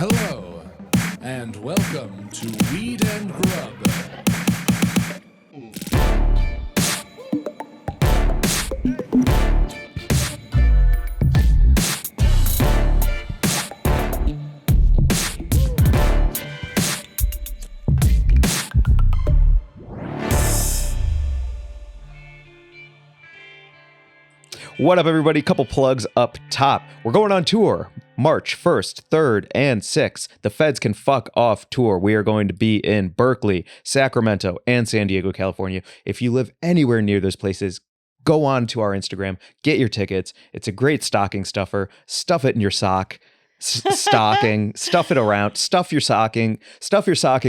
Hello, and welcome to Weed and Grub. What up, everybody? Couple plugs up top. We're going on tour March 1st, 3rd, and 6th. The Feds Can Fuck Off tour. We are going to be in Berkeley, Sacramento, and San Diego, California. If you live anywhere near those places, go on to our Instagram, get your tickets. It's a great stocking stuffer. Stuff it in your sock. Stocking, stuff it around, stuff your stocking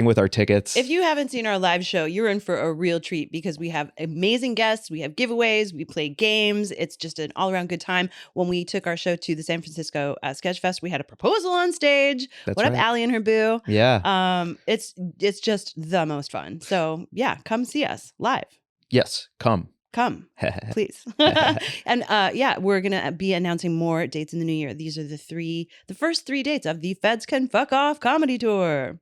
with our tickets. If you haven't seen our live show, you're in for a real treat because we have amazing guests, we have giveaways, we play games. It's just an all-around good time. When we took our show to the San Francisco Sketch Fest, we had a proposal on stage. That's what right. up, Allie and her boo? Yeah. It's just the most fun. So yeah, come see us live. Yes, come, please. And yeah, we're gonna be announcing more dates in the new year. These are the first three dates of the Feds Can Fuck Off comedy tour.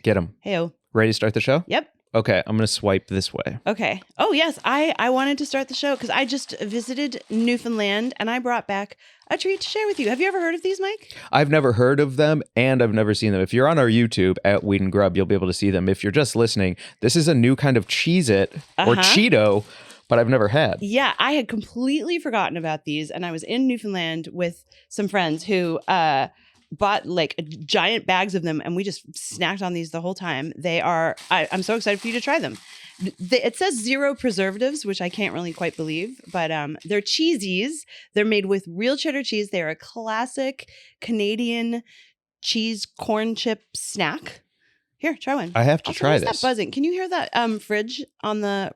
Get them. Heyo. Ready to start the show? Yep. Okay, I'm gonna swipe this way. Okay. Oh yes, I wanted to start the show because I just visited Newfoundland and I brought back a treat to share with you. Have you ever heard of these, Mike? I've never heard of them and I've never seen them. If you're on our YouTube at Weed and Grub, you'll be able to see them. If you're just listening, this is a new kind of Cheez-It or Cheeto, but I've never had. Yeah, I had completely forgotten about these, and I was in Newfoundland with some friends who bought like giant bags of them, and we just snacked on these the whole time. I'm so excited for you to try them. It says 0 preservatives, which I can't really quite believe, but they're cheesies. They're made with real cheddar cheese. They're a classic Canadian cheese corn chip snack. Here, try one. I have to try this. this. That buzzing. Can you hear that fridge on the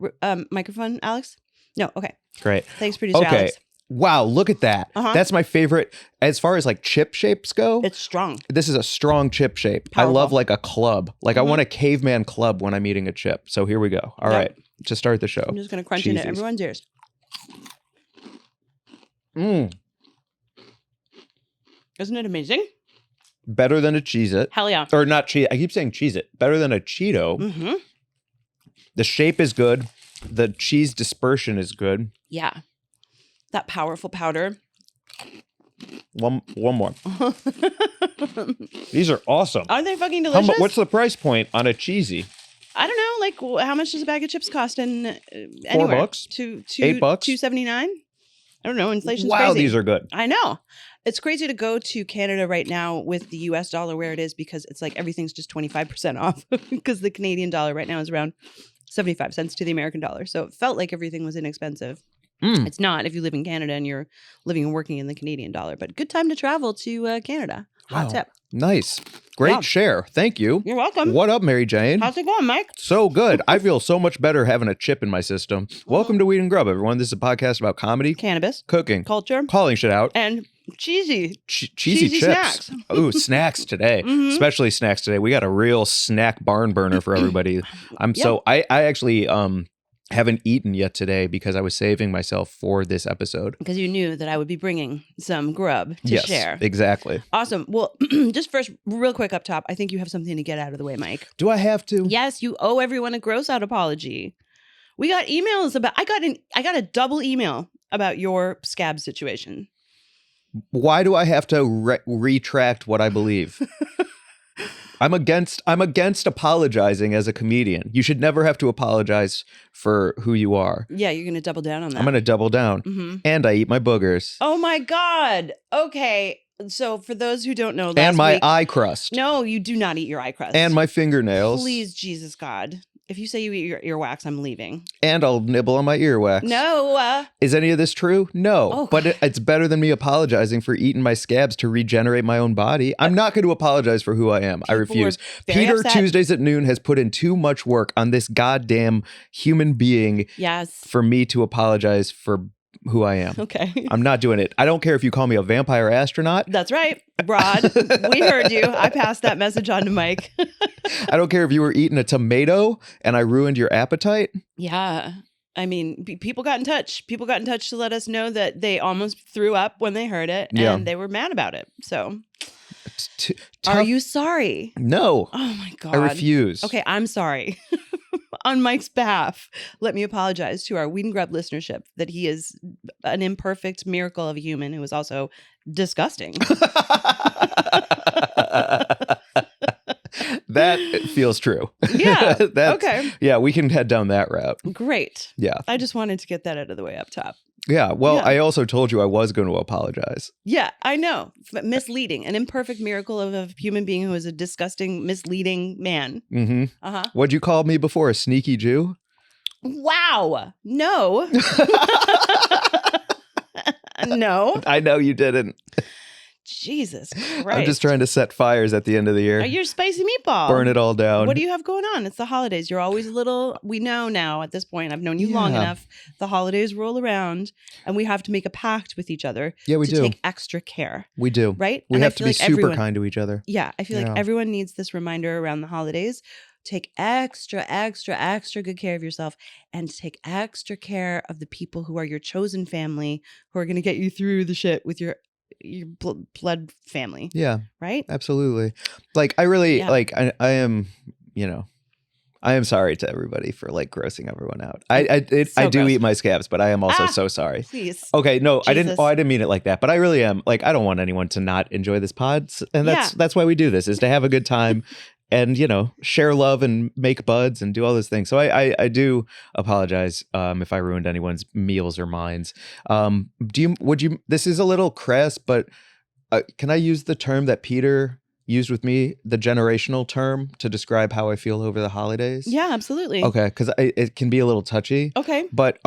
microphone, Alex? No. Okay. Great. Thanks, producer Alex. Wow, look at that. That's my favorite. As far as like chip shapes go, it's strong. This is a strong chip shape. Powerful. I love like a club. Like I want a caveman club when I'm eating a chip. So here we go. All right, to start the show. I'm just going to crunch into everyone's ears. Mmm. Isn't it amazing? Better than a Cheez-It. Hell yeah. Or not Cheez-It. I keep saying Cheez-It. Better than a Cheeto. Mm-hmm. The shape is good. The cheese dispersion is good. Yeah. That powerful powder. One more. These are awesome. Aren't they fucking delicious? What's the price point on a cheesy? I don't know. Like, how much does a bag of chips cost in anywhere? $4? $8? $2.79? I don't know. Inflation's wow, crazy. these are good. I know. It's crazy to go to Canada right now with the US dollar where it is because it's like everything's just 25% off because the Canadian dollar right now is around 75 cents to the American dollar. So it felt like everything was inexpensive. It's not if you live in Canada and you're living and working in the Canadian dollar, but good time to travel to Canada. Hot tip. Nice. Great share. Thank you. You're welcome. What up, Mary Jane? How's it going, Mike? So good. I feel so much better having a chip in my system. Welcome to Weed and Grub, everyone. This is a podcast about comedy, Cannabis, cooking, culture, calling shit out, and cheesy cheesy chips. Snacks. Ooh, snacks today. Especially snacks today. We got a real snack barn burner for everybody. I actually haven't eaten yet today because I was saving myself for this episode. Because you knew that I would be bringing some grub to share. Exactly. Awesome. Well, just first, real quick up top, I think you have something to get out of the way, Mike. Do I have to? Yes, you owe everyone a gross out apology. We got emails about, I got a double email about your scab situation. Why do I have to retract what I believe? I'm against apologizing as a comedian. You should never have to apologize for who you are. Yeah, you're going to double down on that. I'm going to double down. And I eat my boogers. Oh my God. Okay. So for those who don't know, and my eye crust. No, you do not eat your eye crust. And my fingernails. Please, Jesus God. If you say you eat your earwax, I'm leaving. And I'll nibble on my earwax. No. Is any of this true? No. Oh, but it's better than me apologizing for eating my scabs to regenerate my own body. I'm not going to apologize for who I am. I refuse. Peter upset. Tuesdays at Noon has put in too much work on this goddamn human being for me to apologize for who I am. Okay. I'm not doing it. I don't care if you call me a vampire astronaut. That's right. Rod, we heard you. I passed that message on to Mike. I don't care if you were eating a tomato and I ruined your appetite. Yeah. I mean, people got in touch. People got in touch to let us know that they almost threw up when they heard it and they were mad about it. So Are you sorry? No. Oh my God. I refuse. Okay, I'm sorry. On Mike's behalf, let me apologize to our Weed and Grub listenership that he is an imperfect miracle of a human who is also disgusting. That feels true. Yeah. Okay. Yeah, we can head down that route. Great. Yeah. I just wanted to get that out of the way up top. Yeah. Well, Yeah. I also told you I was going to apologize. Yeah, I know. But misleading, an imperfect miracle of a human being who is a disgusting, misleading man. Mm-hmm. Uh-huh. What'd you call me before? A sneaky Jew? Wow. No. No. I know you didn't. Jesus Christ. I'm just trying to set fires at the end of the year. You're spicy meatball. Burn it all down. What do you have going on? It's the holidays. You're always a little, we know now at this point, I've known you long Yeah. enough. The holidays roll around and we have to make a pact with each other Yeah, we to do. take extra care. We do. Right? We And I have to feel be like super everyone- kind to each other. Yeah, I feel Yeah. like everyone needs this reminder around the holidays. Take extra good care of yourself and take extra care of the people who are your chosen family who are going to get you through the shit with your blood family. Yeah, Right? absolutely. Like, I really, Yeah. like, I am, I am sorry to everybody for like grossing everyone out. I So do gross. eat my scabs, but I am also Ah! so sorry. Please. Okay, no, I Jesus. didn't. Oh, I didn't mean it like that. But I really am. Like, I don't want anyone to not enjoy this pod, and that's why we do this, is to have a good time, and share love and make buds and do all those things. So I do apologize if I ruined anyone's meals or minds. This is a little crass, but can I use the term that Peter used with me, the generational term, to describe how I feel over the holidays? Yeah, absolutely. Okay, because it can be a little touchy. Okay. But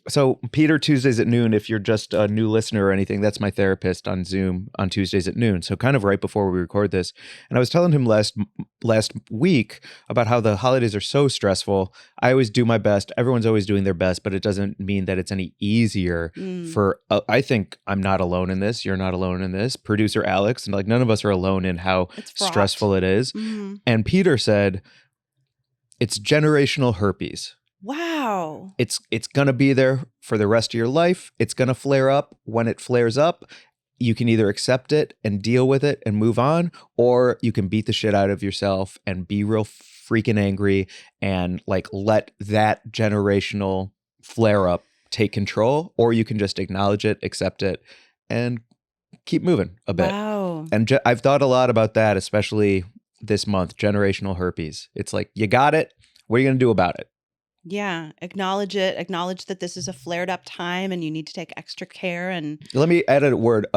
so Peter, Tuesdays at noon, if you're just a new listener or anything, that's my therapist on Zoom on Tuesdays at noon. So kind of right before we record this. And I was telling him last week about how the holidays are so stressful. I always do my best. Everyone's always doing their best, but it doesn't mean that it's any easier for, I think I'm not alone in this. You're not alone in this. Producer Alex, and like none of us are alone in how It's fraught. stressful it is. Mhm. And Peter said, it's generational herpes. Wow. It's going to be there for the rest of your life. It's going to flare up. When it flares up, you can either accept it and deal with it and move on, or you can beat the shit out of yourself and be real freaking angry and like let that generational flare up take control, or you can just acknowledge it, accept it, and keep moving a bit. Wow. And I've thought a lot about that, especially this month, generational herpes. It's like, you got it. What are you going to do about it? Yeah. Acknowledge it. Acknowledge that this is a flared up time and you need to take extra care. And Let me add a word,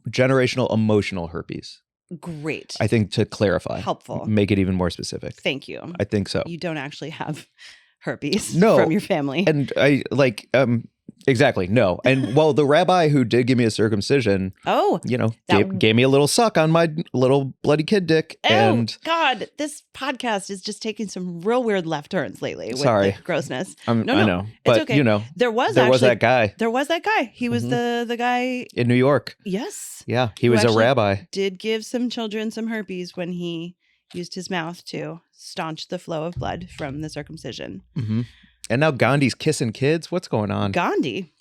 generational emotional herpes. great. I think, to clarify. Helpful. Make it even more specific. Thank you. I think so. You don't actually have herpes No. from your family. And I like, exactly, no. And well, the rabbi who did give me a circumcision, Oh, gave me a little suck on my little bloody kid dick. And God, this podcast is just taking some real weird left turns lately with Sorry. the grossness. I know. It's But, okay. There was that guy There was that guy. He was Mhm. the guy. in New York. Yes. Yeah, he Who was a actually rabbi. Did give some children some herpes when he used his mouth to staunch the flow of blood from the circumcision. hmm And now Gandhi's kissing kids. What's going on? Gandhi.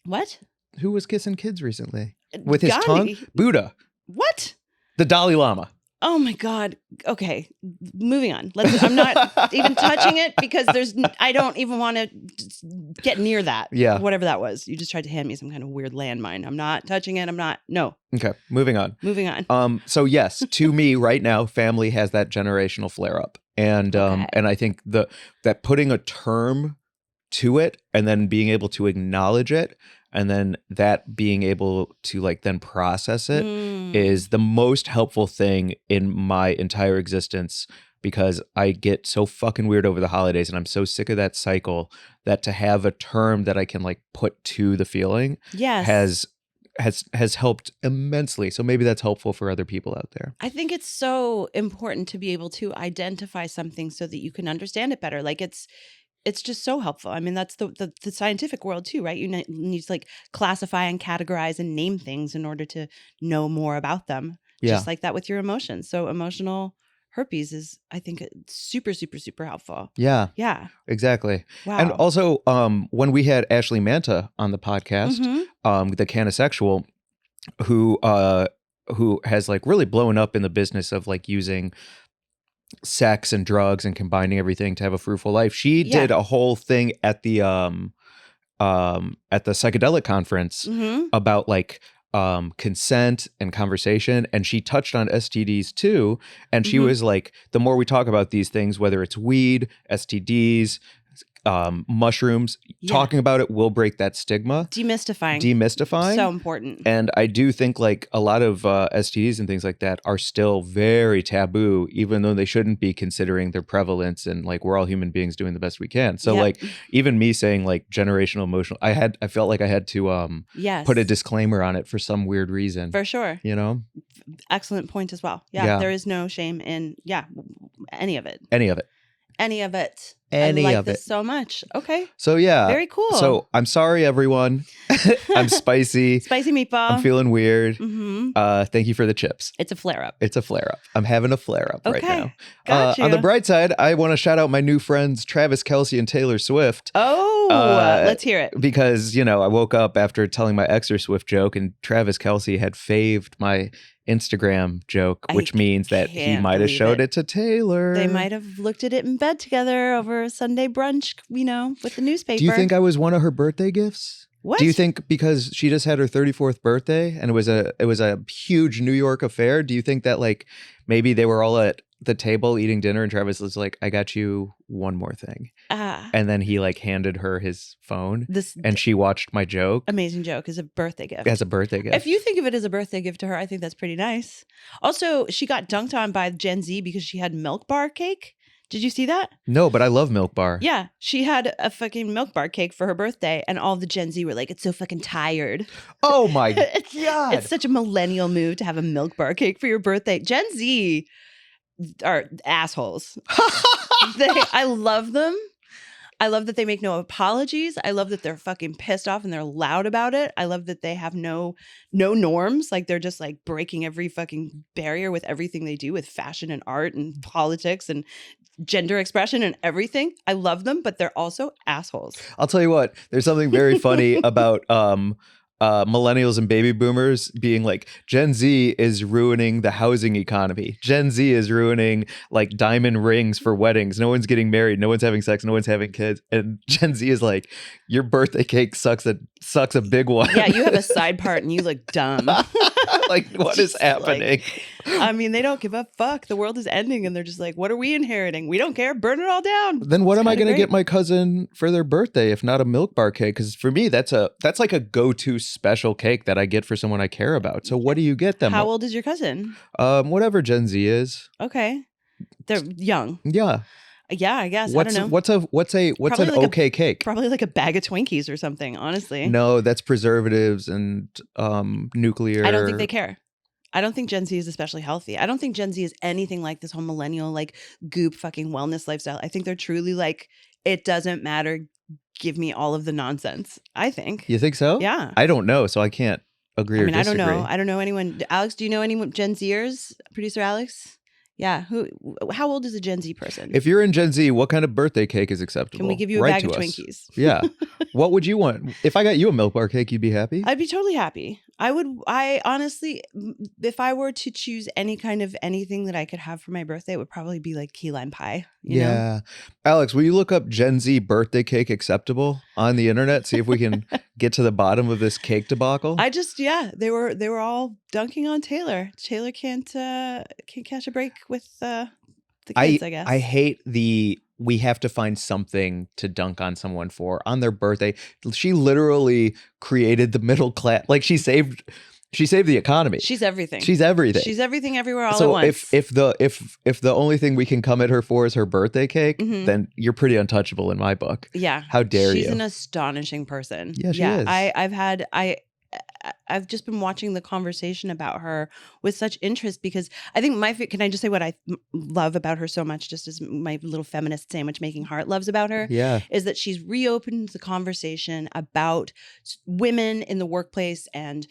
What? Who was kissing kids recently? With his Gandhi? tongue? Buddha. What? The Dalai Lama. Oh my God. Okay. Moving on. I'm not even touching it because I don't even want to get near that. Yeah. Whatever that was. You just tried to hand me some kind of weird landmine. I'm not touching it. No. Okay, moving on. Moving on. So yes, to me right now, family has that generational flare up. And Okay. and I think that putting a term to it and then being able to acknowledge it and then that being able to like then process it is the most helpful thing in my entire existence, because I get so fucking weird over the holidays and I'm so sick of that cycle that to have a term that I can like put to the feeling Yes. has helped immensely. So maybe that's helpful for other people out there. I think it's so important to be able to identify something so that you can understand it better. Like it's just so helpful. I mean, that's the scientific world too, right? You need to like classify and categorize and name things in order to know more about them. Yeah. Just like that with your emotions. So emotional herpes is, I think, super, super, super helpful. Yeah, Yeah. exactly. Wow. And also, when we had Ashley Manta on the podcast, Mhm. the canisexual, who who has like really blown up in the business of like using sex and drugs and combining everything to have a fruitful life. She did a whole thing at the psychedelic conference about like consent and conversation, and she touched on STDs too, and she was like, the more we talk about these things, whether it's weed, STDs, mushrooms, talking about it will break that stigma. Demystifying. So important. And I do think like a lot of STDs and things like that are still very taboo, even though they shouldn't be, considering their prevalence, and like we're all human beings doing the best we can. So like even me saying like generational emotional, I felt like I had to put a disclaimer on it for some weird reason. For sure. You know? Excellent point as well. Yeah. There is no shame in any of it. I like this so much. Okay. So yeah. Very cool. So I'm sorry, everyone. I'm spicy. Spicy meatball. I'm feeling weird. Thank you for the chips. It's a flare up. I'm having a flare up right now. Got you. On the bright side, I want to shout out my new friends, Travis Kelce and Taylor Swift. Oh, let's hear it. Because, I woke up after telling my Extra Swift joke, and Travis Kelce had faved my Instagram joke, which means that he might have showed it to Taylor. They might have looked at it in bed together over a Sunday brunch, with the newspaper. Do you think I was one of her birthday gifts? What? Do you think because she just had her 34th birthday and it was a huge New York affair, do you think that like maybe they were all at the table eating dinner and Travis was like, I got you one more thing. And then he like handed her his phone and she watched my joke. Amazing joke as a birthday gift. As a birthday gift. If you think of it as a birthday gift to her, I think that's pretty nice. Also, she got dunked on by Gen Z because she had milk bar cake. Did you see that? No, but I love Milk Bar. Yeah, she had a fucking Milk Bar cake for her birthday, and all the Gen Z were like, it's so fucking tired. Oh my God. It's such a millennial move to have a Milk Bar cake for your birthday. Gen Z are assholes. I love them. I love that they make no apologies. I love that they're fucking pissed off and they're loud about it. I love that they have no norms. Like they're just like breaking every fucking barrier with everything they do with fashion and art and politics and gender expression and everything. I love them, but they're also assholes. I'll tell you what, there's something very funny about millennials and baby boomers being like, Gen Z is ruining the housing economy. Gen Z is ruining like diamond rings for weddings. No one's getting married. No one's having sex. No one's having kids. And Gen Z is like, your birthday cake sucks a big one. Yeah, you have a side part and you look dumb. Like, what is happening? They don't give a fuck. The world is ending and they're just like, what are we inheriting? We don't care. Burn it all down. Then what am I going to get my cousin for their birthday if not a Milk Bar cake? Because for me, that's like a go-to special cake that I get for someone I care about. So what do you get them? How old is your cousin? Whatever Gen Z is. Okay. They're young. Yeah. Yeah, I guess. I don't know. What's an like okay cake? Probably like a bag of Twinkies or something, honestly. No, that's preservatives and nuclear. I don't think they care. I don't think Gen Z is especially healthy. I don't think Gen Z is anything like this whole millennial like goop fucking wellness lifestyle. I think they're truly like, it doesn't matter. Give me all of the nonsense. I think. You think so? Yeah. I don't know, so I can't agree or disagree. I don't know anyone. Alex, do you know anyone Gen Zers? Producer Alex? Yeah. How old is a Gen Z person? If you're in Gen Z, what kind of birthday cake is acceptable? Can we give you a bag of Twinkies? Yeah. What would you want? If I got you a Milk Bar cake, you'd be happy? I'd be totally happy. I honestly, if I were to choose any kind of anything that I could have for my birthday, it would probably be like key lime pie. You know? Alex, will you look up Gen Z birthday cake acceptable on the internet? See if we can get to the bottom of this cake debacle. They were all dunking on Taylor. Taylor can't catch a break with the kids, I guess. I hate we have to find something to dunk on someone for on their birthday. She literally created the middle class. Like she saved the economy. She's everything. She's everything. She's everything everywhere all at once. So if the only thing we can come at her for is her birthday cake, then you're pretty untouchable in my book. Yeah. How dare you? She's an astonishing person. Yeah, she is. I've just been watching the conversation about her with such interest because I think can I just say what I love about her so much, just as my little feminist sandwich making heart loves about her? Yeah. Is that she's reopened the conversation about women in the workplace and,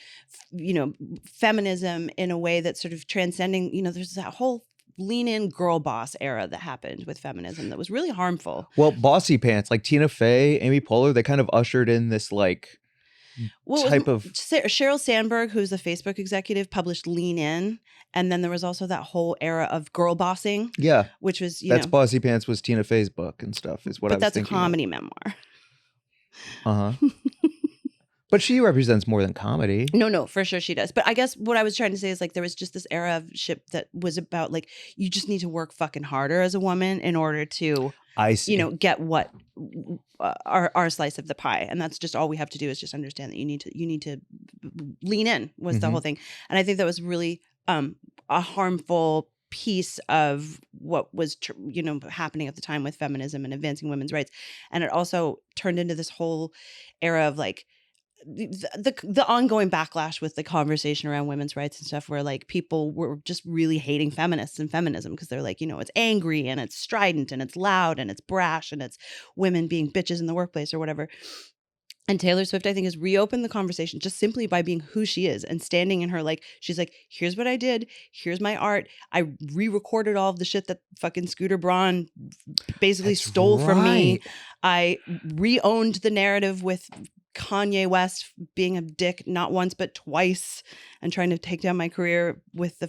feminism in a way that's sort of transcending, there's that whole lean in girl boss era that happened with feminism that was really harmful. Well, bossy pants like Tina Fey, Amy Poehler, they kind of ushered in this like type of. Sheryl Sandberg, who's a Facebook executive, published Lean In, and then there was also that whole era of girl bossing, Yeah, which was that's Bossy Pants was Tina Fey's book and stuff. Is what I but was that's a thinking. comedy memoir. Uh huh. But she represents more than comedy. No, for sure she does. But I guess what I was trying to say is like there was just this era of shit that was about like you just need to work fucking harder as a woman in order to, I see. get what our slice of the pie, and that's just all we have to do is just understand that you need to lean in was the whole thing, and I think that was really a harmful piece of what was happening at the time with feminism and advancing women's rights, and it also turned into this whole era of like the ongoing backlash with the conversation around women's rights and stuff where like people were just really hating feminists and feminism because they're like, it's angry and it's strident and it's loud and it's brash and it's women being bitches in the workplace or whatever. And Taylor Swift, I think, has reopened the conversation just simply by being who she is and standing in her, like, she's like, here's what I did. Here's my art. I re-recorded all of the shit that fucking Scooter Braun basically stole from me. I re-owned the narrative with Kanye West being a dick not once but twice and trying to take down my career with the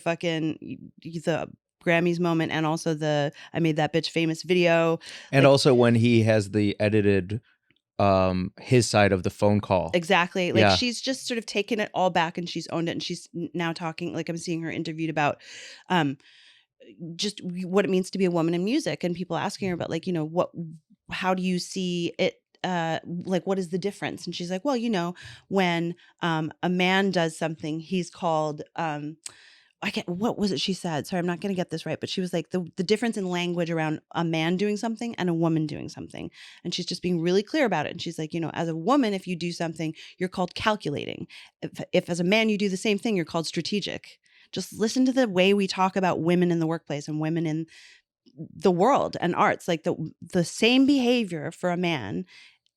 Grammys moment and also the I Made That Bitch Famous video. And also when he has the edited his side of the phone call. Exactly. Like she's just sort of taken it all back and she's owned it, and she's now talking, like I'm seeing her interviewed about just what it means to be a woman in music, and people asking her about like, how do you see it, like what is the difference? And she's like, well, when a man does something, he's called what was it she said? Sorry, I'm not going to get this right, but she was like the difference in language around a man doing something and a woman doing something. And she's just being really clear about it. And she's like, as a woman, if you do something, you're called calculating. If as a man, you do the same thing, you're called strategic. Just listen to the way we talk about women in the workplace and women in the world and arts. Like the same behavior for a man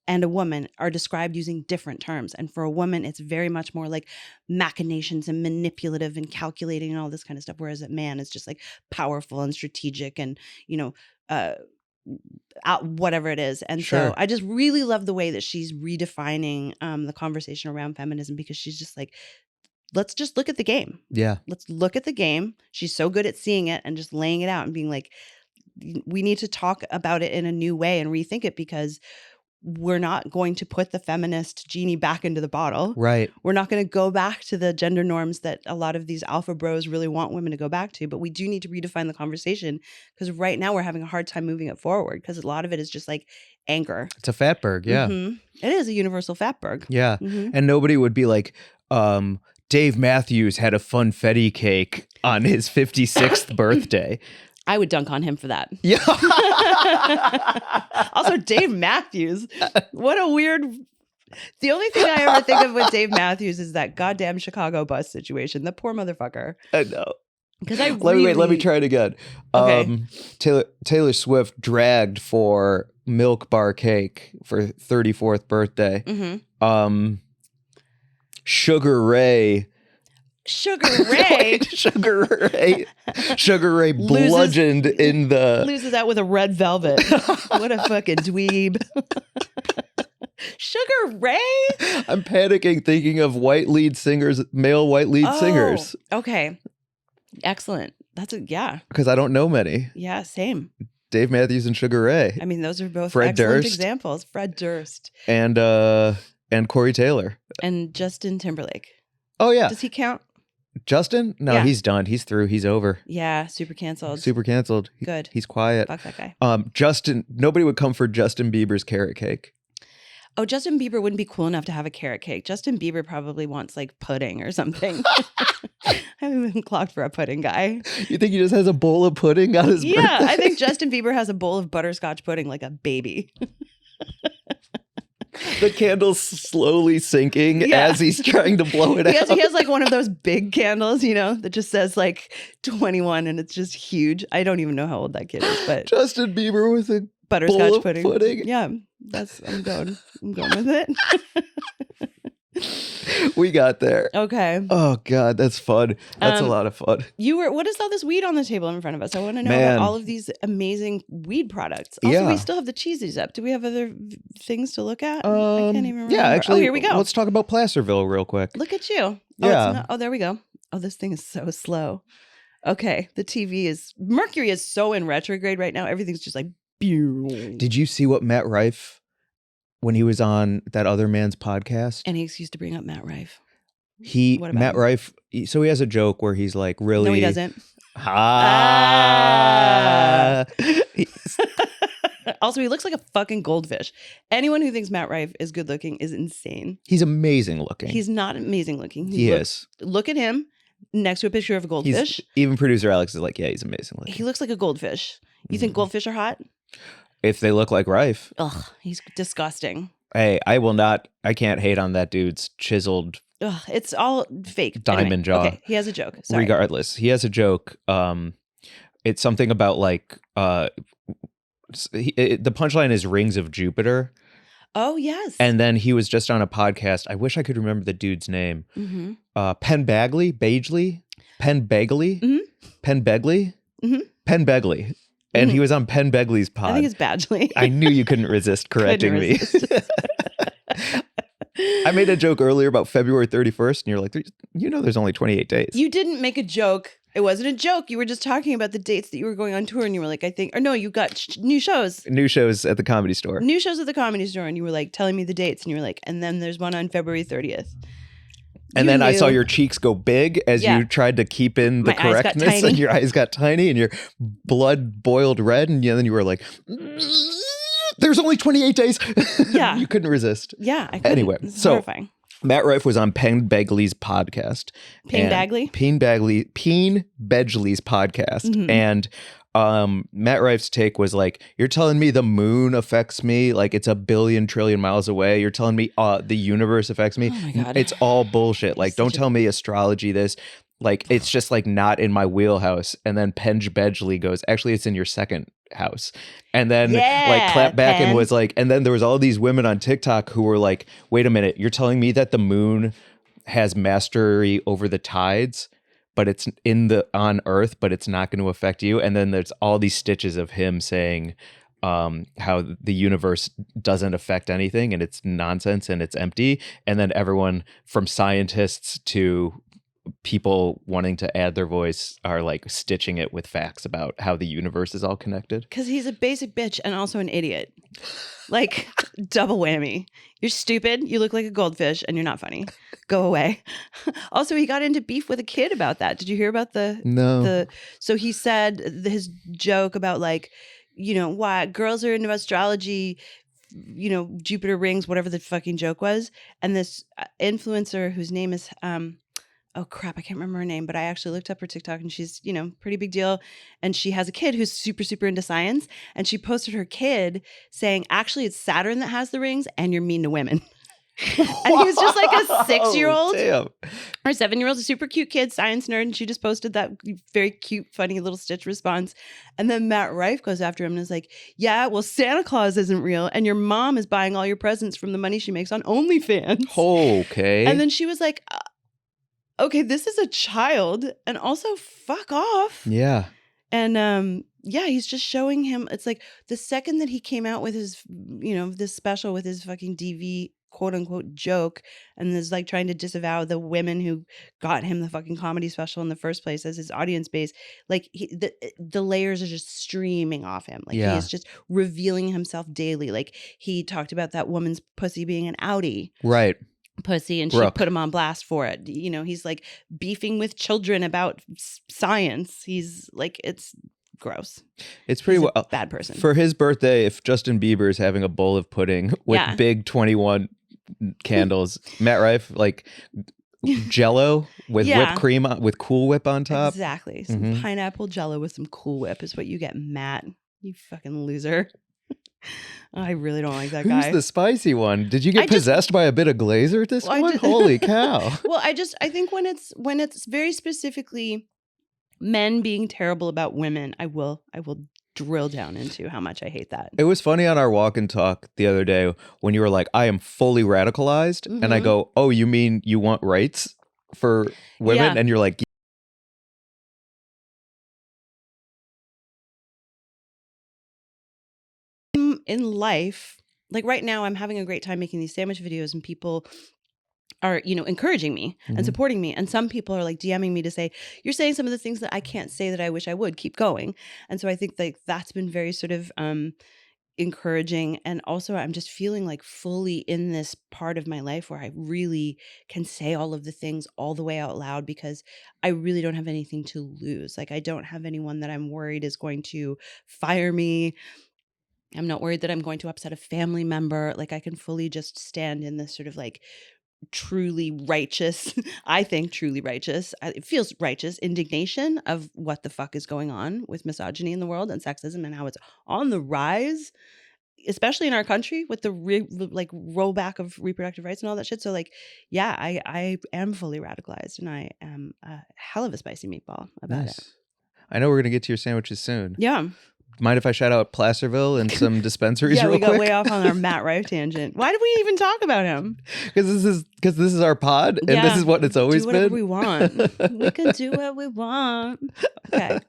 and a woman are described using different terms. And for a woman, it's very much more like machinations and manipulative and calculating and all this kind of stuff. Whereas a man is just like powerful and strategic and, whatever it is. And so I just really love the way that she's redefining the conversation around feminism, because she's just like, let's just look at the game. Yeah. Let's look at the game. She's so good at seeing it and just laying it out and being like, we need to talk about it in a new way and rethink it, because we're not going to put the feminist genie back into the bottle. Right. We're not going to go back to the gender norms that a lot of these alpha bros really want women to go back to. But we do need to redefine the conversation, because right now we're having a hard time moving it forward, because a lot of it is just like anger. It's a fatberg. Yeah. Mm-hmm. It is a universal fatberg. Yeah. Mm-hmm. And nobody would be like, Dave Matthews had a funfetti cake on his 56th birthday. I would dunk on him for that. Yeah. Also, Dave Matthews. What a weird. The only thing I ever think of with Dave Matthews is that goddamn Chicago bus situation. The poor motherfucker. I know. Because let me try it again. Okay. Taylor Swift dragged for milk bar cake for 34th birthday. Mm-hmm. Sugar Ray bludgeoned in the loses out with a red velvet. What a fucking dweeb. Sugar Ray? I'm panicking thinking of male white lead singers. Okay. Excellent. Because I don't know many. Yeah, same. Dave Matthews and Sugar Ray. I mean, those are both Fred excellent Durst. examples. Fred Durst. And Corey Taylor. And Justin Timberlake. Oh, yeah. Does he count? Justin? No, Yeah. He's done. He's through. He's over. Yeah, super canceled. Good. He's quiet. Fuck that guy. Nobody would come for Justin Bieber's carrot cake. Oh, Justin Bieber wouldn't be cool enough to have a carrot cake. Justin Bieber probably wants like pudding or something. I haven't been clocked for a pudding guy. You think he just has a bowl of pudding on his birthday? Yeah, I think Justin Bieber has a bowl of butterscotch pudding like a baby. The candle's slowly sinking as he's trying to blow it out. He has like one of those big candles, that just says like 21 and it's just huge. I don't even know how old that kid is, but Justin Bieber with a butterscotch bowl of pudding. Yeah, I'm going with it. We got there. Okay. Oh God, that's fun. That's a Um, lot of fun. What is all this weed on the table in front of us? I want to know Man. about all of these amazing weed products. Also, Yeah. we still have the cheesies up. Do we have other things to look at? I can't even remember. Yeah, actually, here we go. Let's talk about Placerville real quick. Look at you. Yeah. There we go. Oh, this thing is so slow. Okay. The TV is Mercury is so in retrograde right now. Everything's just like Did you see what Matt Rife, when he was on that other man's podcast? Any excuse to bring up Matt Rife. What about Matt him? Rife, so he has a joke where he's like, really. No, he doesn't. Also, he looks like a fucking goldfish. Anyone who thinks Matt Rife is good looking is insane. He's amazing looking. He's not amazing looking. He is. Look at him next to a picture of a goldfish. Even producer Alex is like, yeah, he's amazing looking. He looks like a goldfish. You think goldfish are hot? If they look like Rife. Ugh, he's disgusting. Hey, I can't hate on that dude's chiseled Ugh, it's all fake. diamond jaw. Okay, he has a joke. Sorry. Regardless, he has a joke. It's something about like the punchline is Rings of Jupiter. Oh yes. And then he was just on a podcast. I wish I could remember the dude's name. Mm-hmm. Penn Begley. Mm-hmm. Penn Begley. And he was on Penn Begley's pod. I think it's Badgley. I knew you couldn't resist correcting me. I made a joke earlier about February 31st, and you're like, there's only 28 days. You didn't make a joke. It wasn't a joke. You were just talking about the dates that you were going on tour, and you were like, you got new shows. New shows at the Comedy Store. New shows at the Comedy Store, and you were like telling me the dates, and you were like, and then there's one on February 30th. And then I saw your cheeks go big as you tried to keep in the correctness, and your eyes got tiny, and your blood boiled red, and then you were like, there's only 28 days. Yeah. You couldn't resist. Yeah. I couldn't. Anyway, It's so horrifying. Matt Rife was on Penn Begley's podcast. Peen Begley's podcast. Mm-hmm. And Matt Rife's take was like, you're telling me the moon affects me like it's 1 billion trillion miles away. You're telling me the universe affects me. Oh my God. It's all bullshit. Like, don't tell me astrology this. Like, it's just like not in my wheelhouse. And then Penn Begley goes, actually, it's in your second house. And then like clapped back and was like, and then there was all these women on TikTok who were like, wait a minute, you're telling me that the moon has mastery over the tides, but it's on Earth, but it's not going to affect you. And then there's all these stitches of him saying how the universe doesn't affect anything and it's nonsense and it's empty. And then everyone from scientists to people wanting to add their voice are like stitching it with facts about how the universe is all connected. Because he's a basic bitch and also an idiot. Like, double whammy. You're stupid, you look like a goldfish, and you're not funny. Go away. Also, he got into beef with a kid about that. Did you hear about so he said his joke about like, why girls are into astrology, Jupiter rings, whatever the fucking joke was. And this influencer whose name is oh crap, I can't remember her name, but I actually looked up her TikTok and she's, pretty big deal. And she has a kid who's super, super into science. And she posted her kid saying, actually, it's Saturn that has the rings and you're mean to women. And he was just like a 6-year-old or 7-year-old, a super cute kid, science nerd. And she just posted that very cute, funny little Stitch response. And then Matt Rife goes after him and is like, yeah, well, Santa Claus isn't real. And your mom is buying all your presents from the money she makes on OnlyFans. Okay. And then she was like, okay, this is a child, and also fuck off. Yeah. And he's just showing him. It's like the second that he came out with his, this special with his fucking DV quote unquote joke, and is like trying to disavow the women who got him the fucking comedy special in the first place as his audience base. Like the layers are just streaming off him. Like he is just revealing himself daily. Like he talked about that woman's pussy being an outie. Right. Pussy, and she put him on blast for it. He's like beefing with children about science. He's like, it's gross. It's pretty He's a bad person. For his birthday, if Justin Bieber is having a bowl of pudding with big 21 candles, Matt Rife like Jello with whipped cream with Cool Whip on top. Exactly. Some pineapple Jello with some Cool Whip is what you get, Matt. You fucking loser. I really don't like that guy. Who's the spicy one? Did you get possessed by a bit of glazer at this one? Holy cow. Well, I think when it's very specifically Men being terrible about women. I will drill down into how much I hate that. It was funny on our walk and talk the other day when you were like, I am fully radicalized. And I go, oh, you mean you want rights for women? Yeah. And you're like, in life, like right now, I'm having a great time making these sandwich videos, and people are, encouraging me and supporting me. And some people are like DMing me to say, you're saying some of the things that I can't say that I wish I would. Keep going. And so I think like that's been very sort of encouraging. And also I'm just feeling like fully in this part of my life where I really can say all of the things all the way out loud, because I really don't have anything to lose. Like I don't have anyone that I'm worried is going to fire me. I'm not worried that I'm going to upset a family member. Like I can fully just stand in this sort of like truly righteous, I think truly righteous, it feels righteous indignation of what the fuck is going on with misogyny in the world and sexism and how it's on the rise, especially in our country with the like rollback of reproductive rights and all that shit. So like, yeah, I am fully radicalized, and I am a hell of a spicy meatball about it. I know we're gonna get to your sandwiches soon. Yeah. Mind if I shout out Placerville and some dispensaries Yeah, real we got quick? way off on our Matt Rife tangent. Why did we even talk about him? Because this is our pod, and this is what it's always do whatever been. we want. We can do what we want. Okay.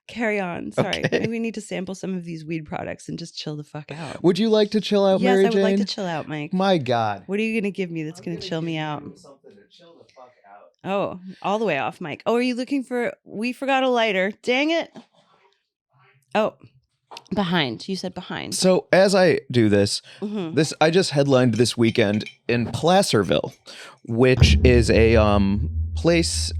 Carry on. Sorry. Okay. Maybe we need to sample some of these weed products and just chill the fuck out. Would you like to chill out, Yes, Mary I would Jane? like to chill out, Mike. My God. What are you going to give me that's going to chill me out? Something to chill the fuck out. Oh, all the way off, Mike. Oh, are you looking for... We forgot a lighter. Dang it. Oh, behind. You said behind. So as I do this, I just headlined this weekend in Placerville, which is a place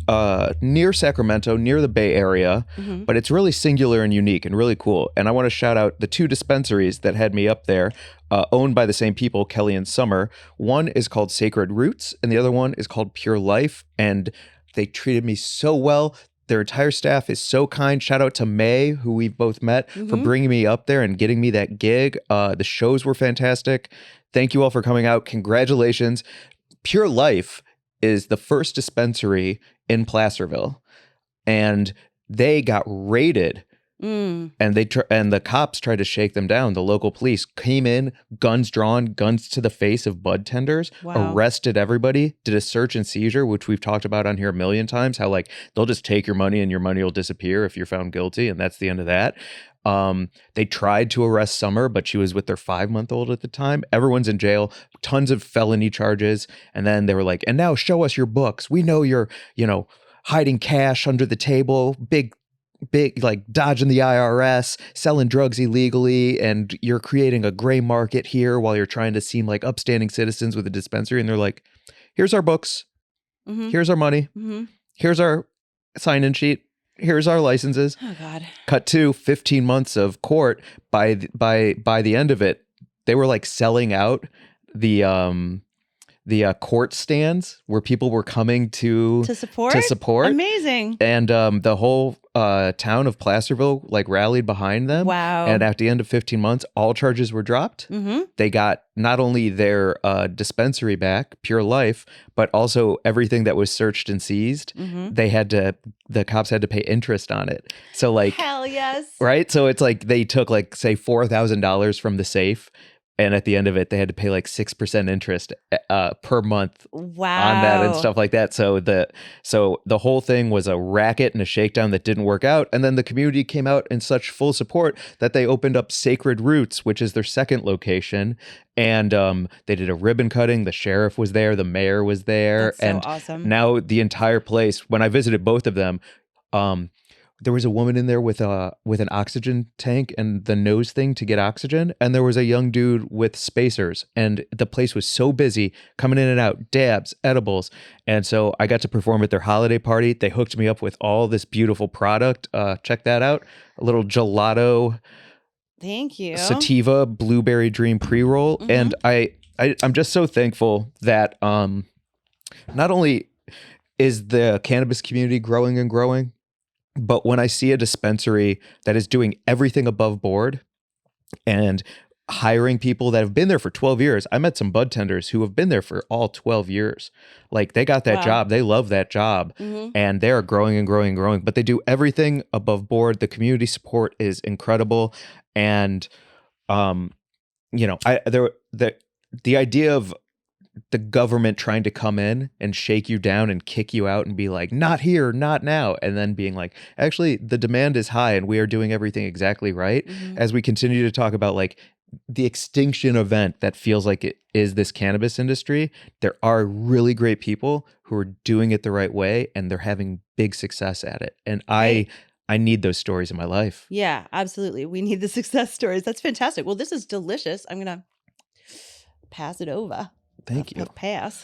near Sacramento, near the Bay Area, but it's really singular and unique and really cool. And I want to shout out the two dispensaries that had me up there, owned by the same people, Kelly and Summer. One is called Sacred Roots, and the other one is called Pure Life. And they treated me so well. Their entire staff is so kind. Shout out to May, who we've both met, for bringing me up there and getting me that gig. The shows were fantastic. Thank you all for coming out. Congratulations. Pure Life is the first dispensary in Placerville, and they got raided. And the cops tried to shake them down. The local police came in, guns drawn, guns to the face of bud tenders, arrested everybody, did a search and seizure, which we've talked about on here a million times, how like they'll just take your money and your money will disappear if you're found guilty, and that's the end of that. They tried to arrest Summer, but she was with their 5-month-old at the time. Everyone's in jail, tons of felony charges. And then they were like, and now show us your books. We know you're, hiding cash under the table, big like dodging the IRS, selling drugs illegally, and you're creating a gray market here while you're trying to seem like upstanding citizens with a dispensary. And they're like, here's our books, here's our money, here's our sign-in sheet, here's our licenses. Oh God. Cut to 15 months of court. By the end of it, they were like selling out the court stands where people were coming to support. Amazing. And the whole town of Placerville like rallied behind them. Wow. And at the end of 15 months, all charges were dropped. They got not only their dispensary back, Pure Life, but also everything that was searched and seized. The cops had to pay interest on it. So like, hell yes. Right. So it's like they took like say $4,000 from the safe. And at the end of it, they had to pay like 6% interest per month on that and stuff like that. So the whole thing was a racket and a shakedown that didn't work out. And then the community came out in such full support that they opened up Sacred Roots, which is their second location. And they did a ribbon cutting. The sheriff was there. The mayor was there. That's so and awesome. Now the entire place, when I visited both of them, there was a woman in there with an oxygen tank and the nose thing to get oxygen. And there was a young dude with spacers. And the place was so busy, coming in and out, dabs, edibles. And so I got to perform at their holiday party. They hooked me up with all this beautiful product. Check that out. A little gelato. Thank you. Sativa blueberry dream pre-roll. And I'm just so thankful that not only is the cannabis community growing and growing, but when I see a dispensary that is doing everything above board and hiring people that have been there for 12 years. I met some bud tenders who have been there for all 12 years. Like they got that Wow. job. They love that job and they're growing and growing and growing, but they do everything above board. The community support is incredible. And, you know, the idea of the government trying to come in and shake you down and kick you out and be like, not here, not now. And then being like, actually, the demand is high and we are doing everything exactly right. As we continue to talk about like the extinction event that feels like it is this cannabis industry, there are really great people who are doing it the right way and they're having big success at it. And I need those stories in my life. Yeah, absolutely. We need the success stories. That's fantastic. Well, this is delicious. I'm going to pass it over. Thank you. Pass.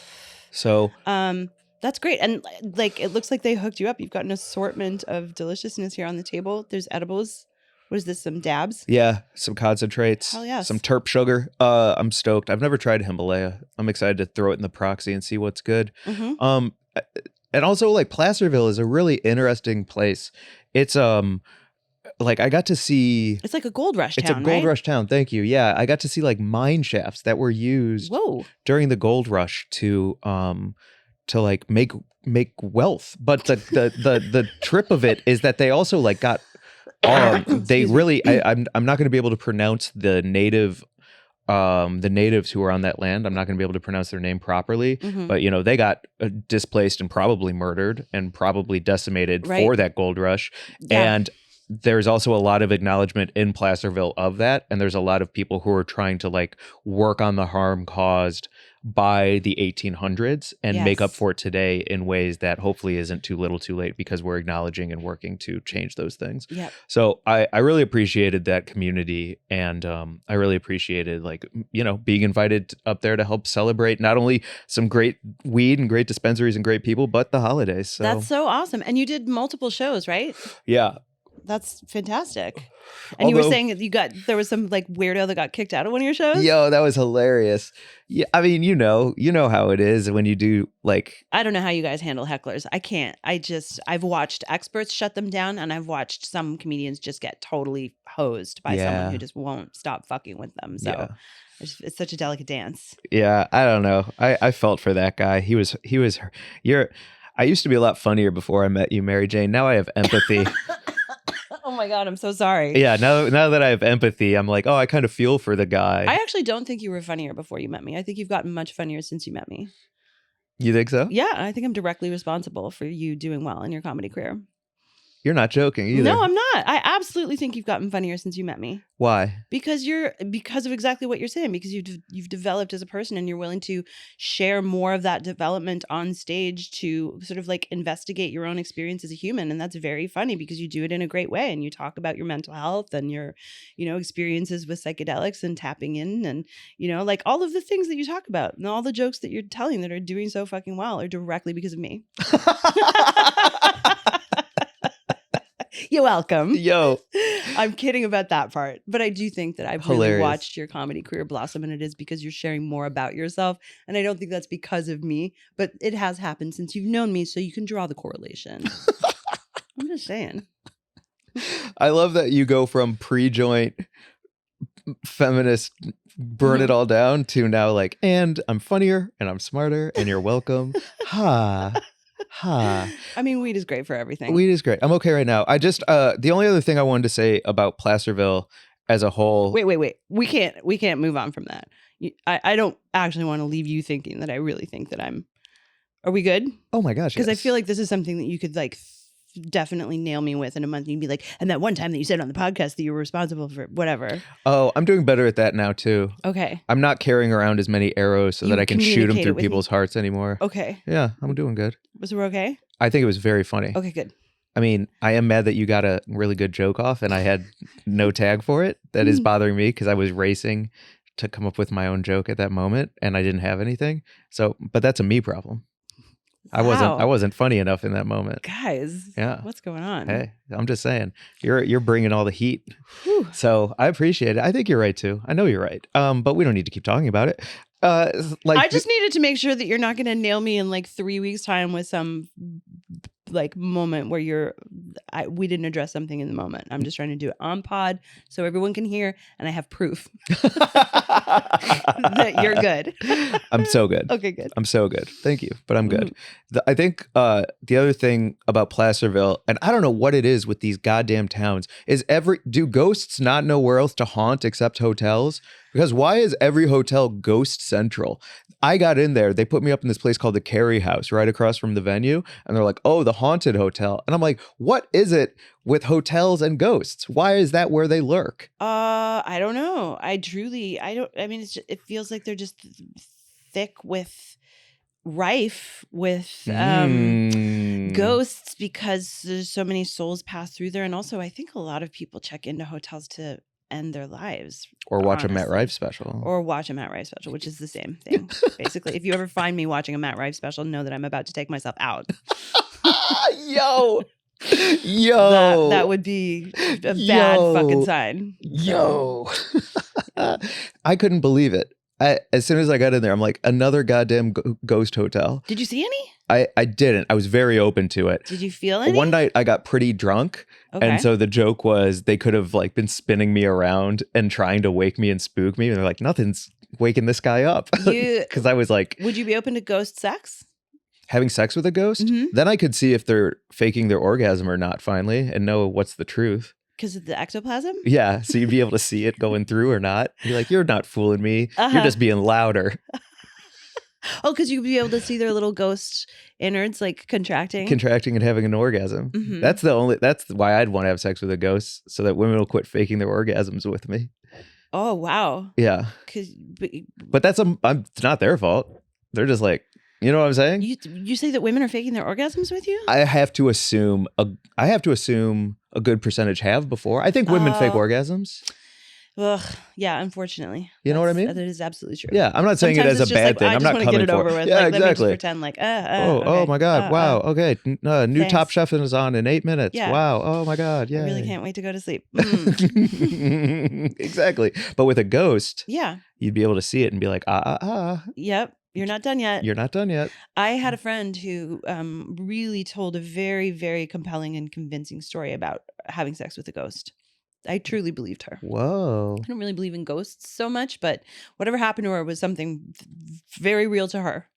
So, that's great. And like, it looks like they hooked you up. You've got an assortment of deliciousness here on the table. There's edibles. What is this? Some dabs? yeah, some concentrates, Hell yes. some terp sugar. I'm stoked. I've never tried Himalaya. I'm excited to throw it in the proxy and see what's good. And also like Placerville is a really interesting place. It's like I got to see. It's like a gold rush town. It's a gold rush town. Thank you. Yeah, I got to see like mine shafts that were used during the gold rush to like make wealth. But the trip of it is that they also like got they really I'm not going to be able to pronounce the natives who are on that land. I'm not going to be able to pronounce their name properly, but you know, they got displaced and probably murdered and probably decimated for that gold rush. Yeah. And there's also a lot of acknowledgement in Placerville of that. And there's a lot of people who are trying to like work on the harm caused by the 1800s and make up for it today in ways that hopefully isn't too little too late, because we're acknowledging and working to change those things. Yep. So I really appreciated that community. And I really appreciated like, you know, being invited up there to help celebrate not only some great weed and great dispensaries and great people, but the holidays. So that's so awesome. And you did multiple shows, right? Yeah. That's fantastic. And you were saying that there was some like weirdo that got kicked out of one of your shows? Yo, that was hilarious. Yeah, I mean, you know how it is when you do like. I don't know how you guys handle hecklers. I can't. I've watched experts shut them down, and I've watched some comedians just get totally hosed by someone who just won't stop fucking with them. So it's such a delicate dance. Yeah, I don't know. I felt for that guy. He was. I used to be a lot funnier before I met you, Mary Jane. Now I have empathy. Oh my God, I'm so sorry. Yeah, now that I have empathy, I'm like, oh, I kind of feel for the guy. I actually don't think you were funnier before you met me. I think you've gotten much funnier since you met me. You think so? Yeah, I think I'm directly responsible for you doing well in your comedy career. You're not joking either. No, I'm not. I absolutely think you've gotten funnier since you met me. Why? Because of exactly what you're saying. Because you've developed as a person, and you're willing to share more of that development on stage to sort of like investigate your own experience as a human, and that's very funny because you do it in a great way, and you talk about your mental health and your, you know, experiences with psychedelics and tapping in, and you know, like all of the things that you talk about, and all the jokes that you're telling that are doing so fucking well are directly because of me. You're welcome. Yo. I'm kidding about that part. But I do think that I've really watched your comedy career blossom, and it is because you're sharing more about yourself. And I don't think that's because of me, but it has happened since you've known me, so you can draw the correlation. I'm just saying. I love that you go from pre-joint feminist burn it all down to now like, and I'm funnier and I'm smarter and you're welcome. Ha. I mean, weed is great for everything. Weed is great. I'm okay right now. I just the only other thing I wanted to say about Placerville as a whole. Wait. We can't move on from that. I don't actually want to leave you thinking that I really think that I'm. Are we good? Oh my gosh! Because I feel like this is something that you could like definitely nail me with in a month. And you'd be like, and that one time that you said on the podcast that you were responsible for whatever. Oh, I'm doing better at that now too. Okay. I'm not carrying around as many arrows so that I can shoot them through people's hearts anymore. Okay. Yeah, I'm doing good. Was it okay? I think it was very funny. Okay, good. I mean, I am mad that you got a really good joke off and I had no tag for it. That is bothering me because I was racing to come up with my own joke at that moment and I didn't have anything. So, but that's a me problem. Wow. I wasn't funny enough in that moment. Guys, what's going on? Hey, I'm just saying, you're bringing all the heat. Whew. So I appreciate it. I think you're right too. I know you're right. But we don't need to keep talking about it. I just needed to make sure that you're not going to nail me in like 3 weeks time with some like moment where you're we didn't address something in the moment. I'm just trying to do it on pod so everyone can hear, and I have proof that you're good. I'm so good. Okay, good. I'm so good. Thank you, but I'm good. I think the other thing about Placerville, and I don't know what it is with these goddamn towns, is do ghosts not know where else to haunt except hotels? Because why is every hotel ghost central? I got in there. They put me up in this place called the Carey House right across from the venue. And they're like, oh, the haunted hotel. And I'm like, what is it with hotels and ghosts? Why is that where they lurk? I don't know. I mean, it feels like they're just rife with ghosts because there's so many souls pass through there. And also, I think a lot of people check into hotels to end their lives. Or watch a Matt Rife special. Or watch a Matt Rife special, which is the same thing. Basically, if you ever find me watching a Matt Rife special, know that I'm about to take myself out. Yo. That would be a bad fucking sign. Yo. I couldn't believe it. As soon as I got in there, I'm like, another goddamn ghost hotel. Did you see any? I didn't. I was very open to it. Did you feel any? One night I got pretty drunk. Okay. And so the joke was they could have like been spinning me around and trying to wake me and spook me. And they're like, nothing's waking this guy up. Because I was like, would you be open to ghost sex? Having sex with a ghost? Mm-hmm. Then I could see if they're faking their orgasm or not finally and know what's the truth. Because of the ectoplasm? Yeah. So you'd be able to see it going through or not. You're like, you're not fooling me. You're just being louder. Oh, because you'd be able to see their little ghost innards like contracting and having an orgasm. Mm-hmm. That's why I'd want to have sex with a ghost, so that women will quit faking their orgasms with me. Oh, wow. Yeah. But it's not their fault. They're just like, you know what I'm saying? You say that women are faking their orgasms with you? I have to assume a good percentage have before. I think women fake orgasms. Ugh, yeah, unfortunately. You know what I mean? That is absolutely true. Yeah, I'm not saying it as a bad thing. I'm not coming get it for over with. Yeah, like, exactly. Let me just pretend like, oh my God, wow, okay. New Thanks. Top Chef is on in 8 minutes. Yeah. Wow, oh my God, yeah. I really can't wait to go to sleep. Exactly. But with a ghost, yeah, you'd be able to see it and be like, Yep, you're not done yet. You're not done yet. I had a friend who really told a very, very compelling and convincing story about having sex with a ghost. I truly believed her. Whoa. I don't really believe in ghosts so much, but whatever happened to her was something very real to her.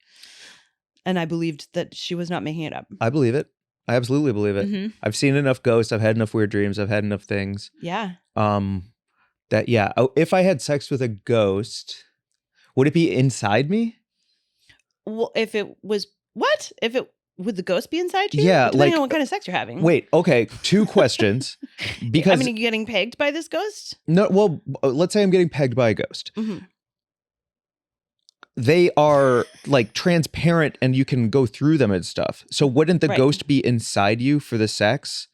And I believed that she was not making it up. I believe it. I absolutely believe it. Mm-hmm. I've seen enough ghosts. I've had enough weird dreams. I've had enough things. Yeah. If I had sex with a ghost, would it be inside me? Well, if it was what? Would the ghost be inside you? Yeah, depending on what kind of sex you're having. Wait, okay, 2 questions. Because I mean, are you getting pegged by this ghost? No, well, let's say I'm getting pegged by a ghost. Mm-hmm. They are like transparent and you can go through them and stuff. So wouldn't the ghost be inside you for the sex?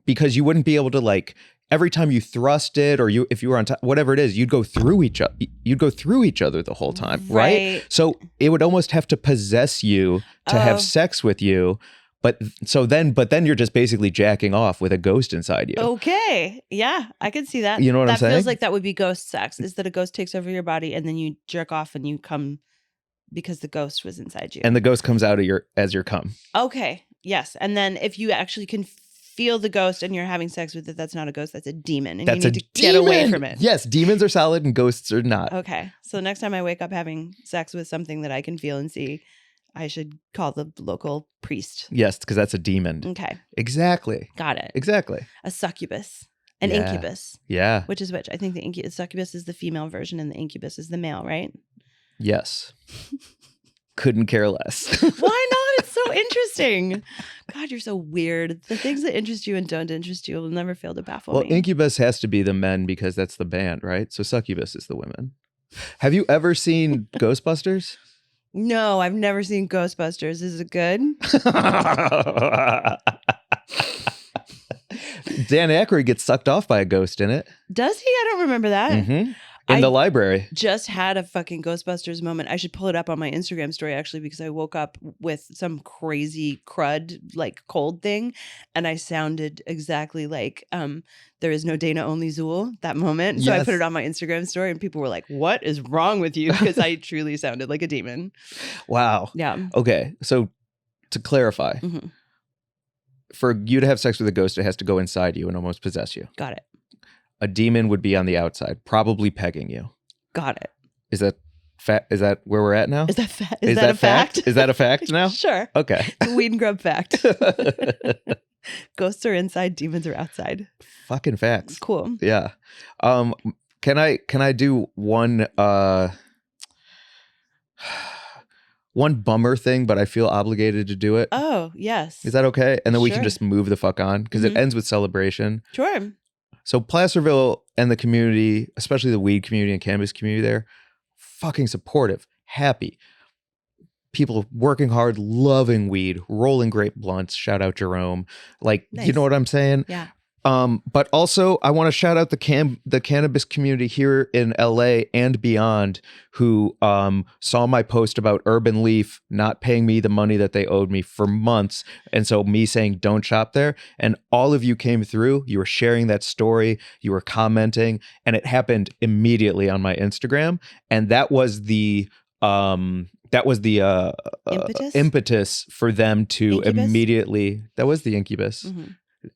Because you wouldn't be able to like every time you thrust it or if you were on top, whatever it is, you'd go through each other. You'd go through each other the whole time, right? So it would almost have to possess you to have sex with you. But then you're just basically jacking off with a ghost inside you. Okay. Yeah, I can see that. You know what I'm saying? That feels like that would be ghost sex, is that a ghost takes over your body and then you jerk off and you come because the ghost was inside you. And the ghost comes out of as your cum. Okay. Yes. And then if you actually can feel the ghost and you're having sex with it, that's not a ghost, that's a demon. And you need to get away from it. Yes, demons are solid and ghosts are not. Okay. So next time I wake up having sex with something that I can feel and see, I should call the local priest. Yes, because that's a demon. Okay. Exactly. Got it. Exactly. A succubus. An incubus. Yeah. Which is which? I think the succubus is the female version and the incubus is the male, right? Yes. Couldn't care less. Why not? It's so interesting. God, you're so weird. The things that interest you and don't interest you will never fail to baffle me. Well, incubus has to be the men because that's the band, right? So succubus is the women. Have you ever seen Ghostbusters? No, I've never seen Ghostbusters. Is it good? Dan Aykroyd gets sucked off by a ghost in it. Does he? I don't remember that. Mm-hmm. In the library. Just had a fucking Ghostbusters moment. I should pull it up on my Instagram story actually, because I woke up with some crazy crud like cold thing and I sounded exactly like There Is No Dana, Only Zool, that moment. So I put it on my Instagram story and people were like, what is wrong with you? Because I truly sounded like a demon. Wow. Yeah. Okay. So to clarify, for you to have sex with a ghost, it has to go inside you and almost possess you. Got it. A demon would be on the outside, probably pegging you. Got it. Is that Is that where we're at now? Is that a fact? Is that a fact now? Sure. Okay. It's a Weed and Grub fact. Ghosts are inside, demons are outside. Fucking facts. Cool. Yeah. Can I do one one bummer thing, but I feel obligated to do it? Oh, yes. Is that okay? And then we can Sure. just move the fuck on because it ends with celebration. Sure. So Placerville and the community, especially the weed community and cannabis community there, fucking supportive, happy. People working hard, loving weed, rolling great blunts. Shout out Jerome. Like, Nice. you know what I'm saying? Yeah. But also I want to shout out the cannabis community here in LA and beyond who saw my post about Urban Leaf not paying me the money that they owed me for months. And so me saying don't shop there. And all of you came through. You were sharing that story. You were commenting. And it happened immediately on my Instagram. And that was the impetus for them to Incubus? immediately. That was the incubus. Mm-hmm.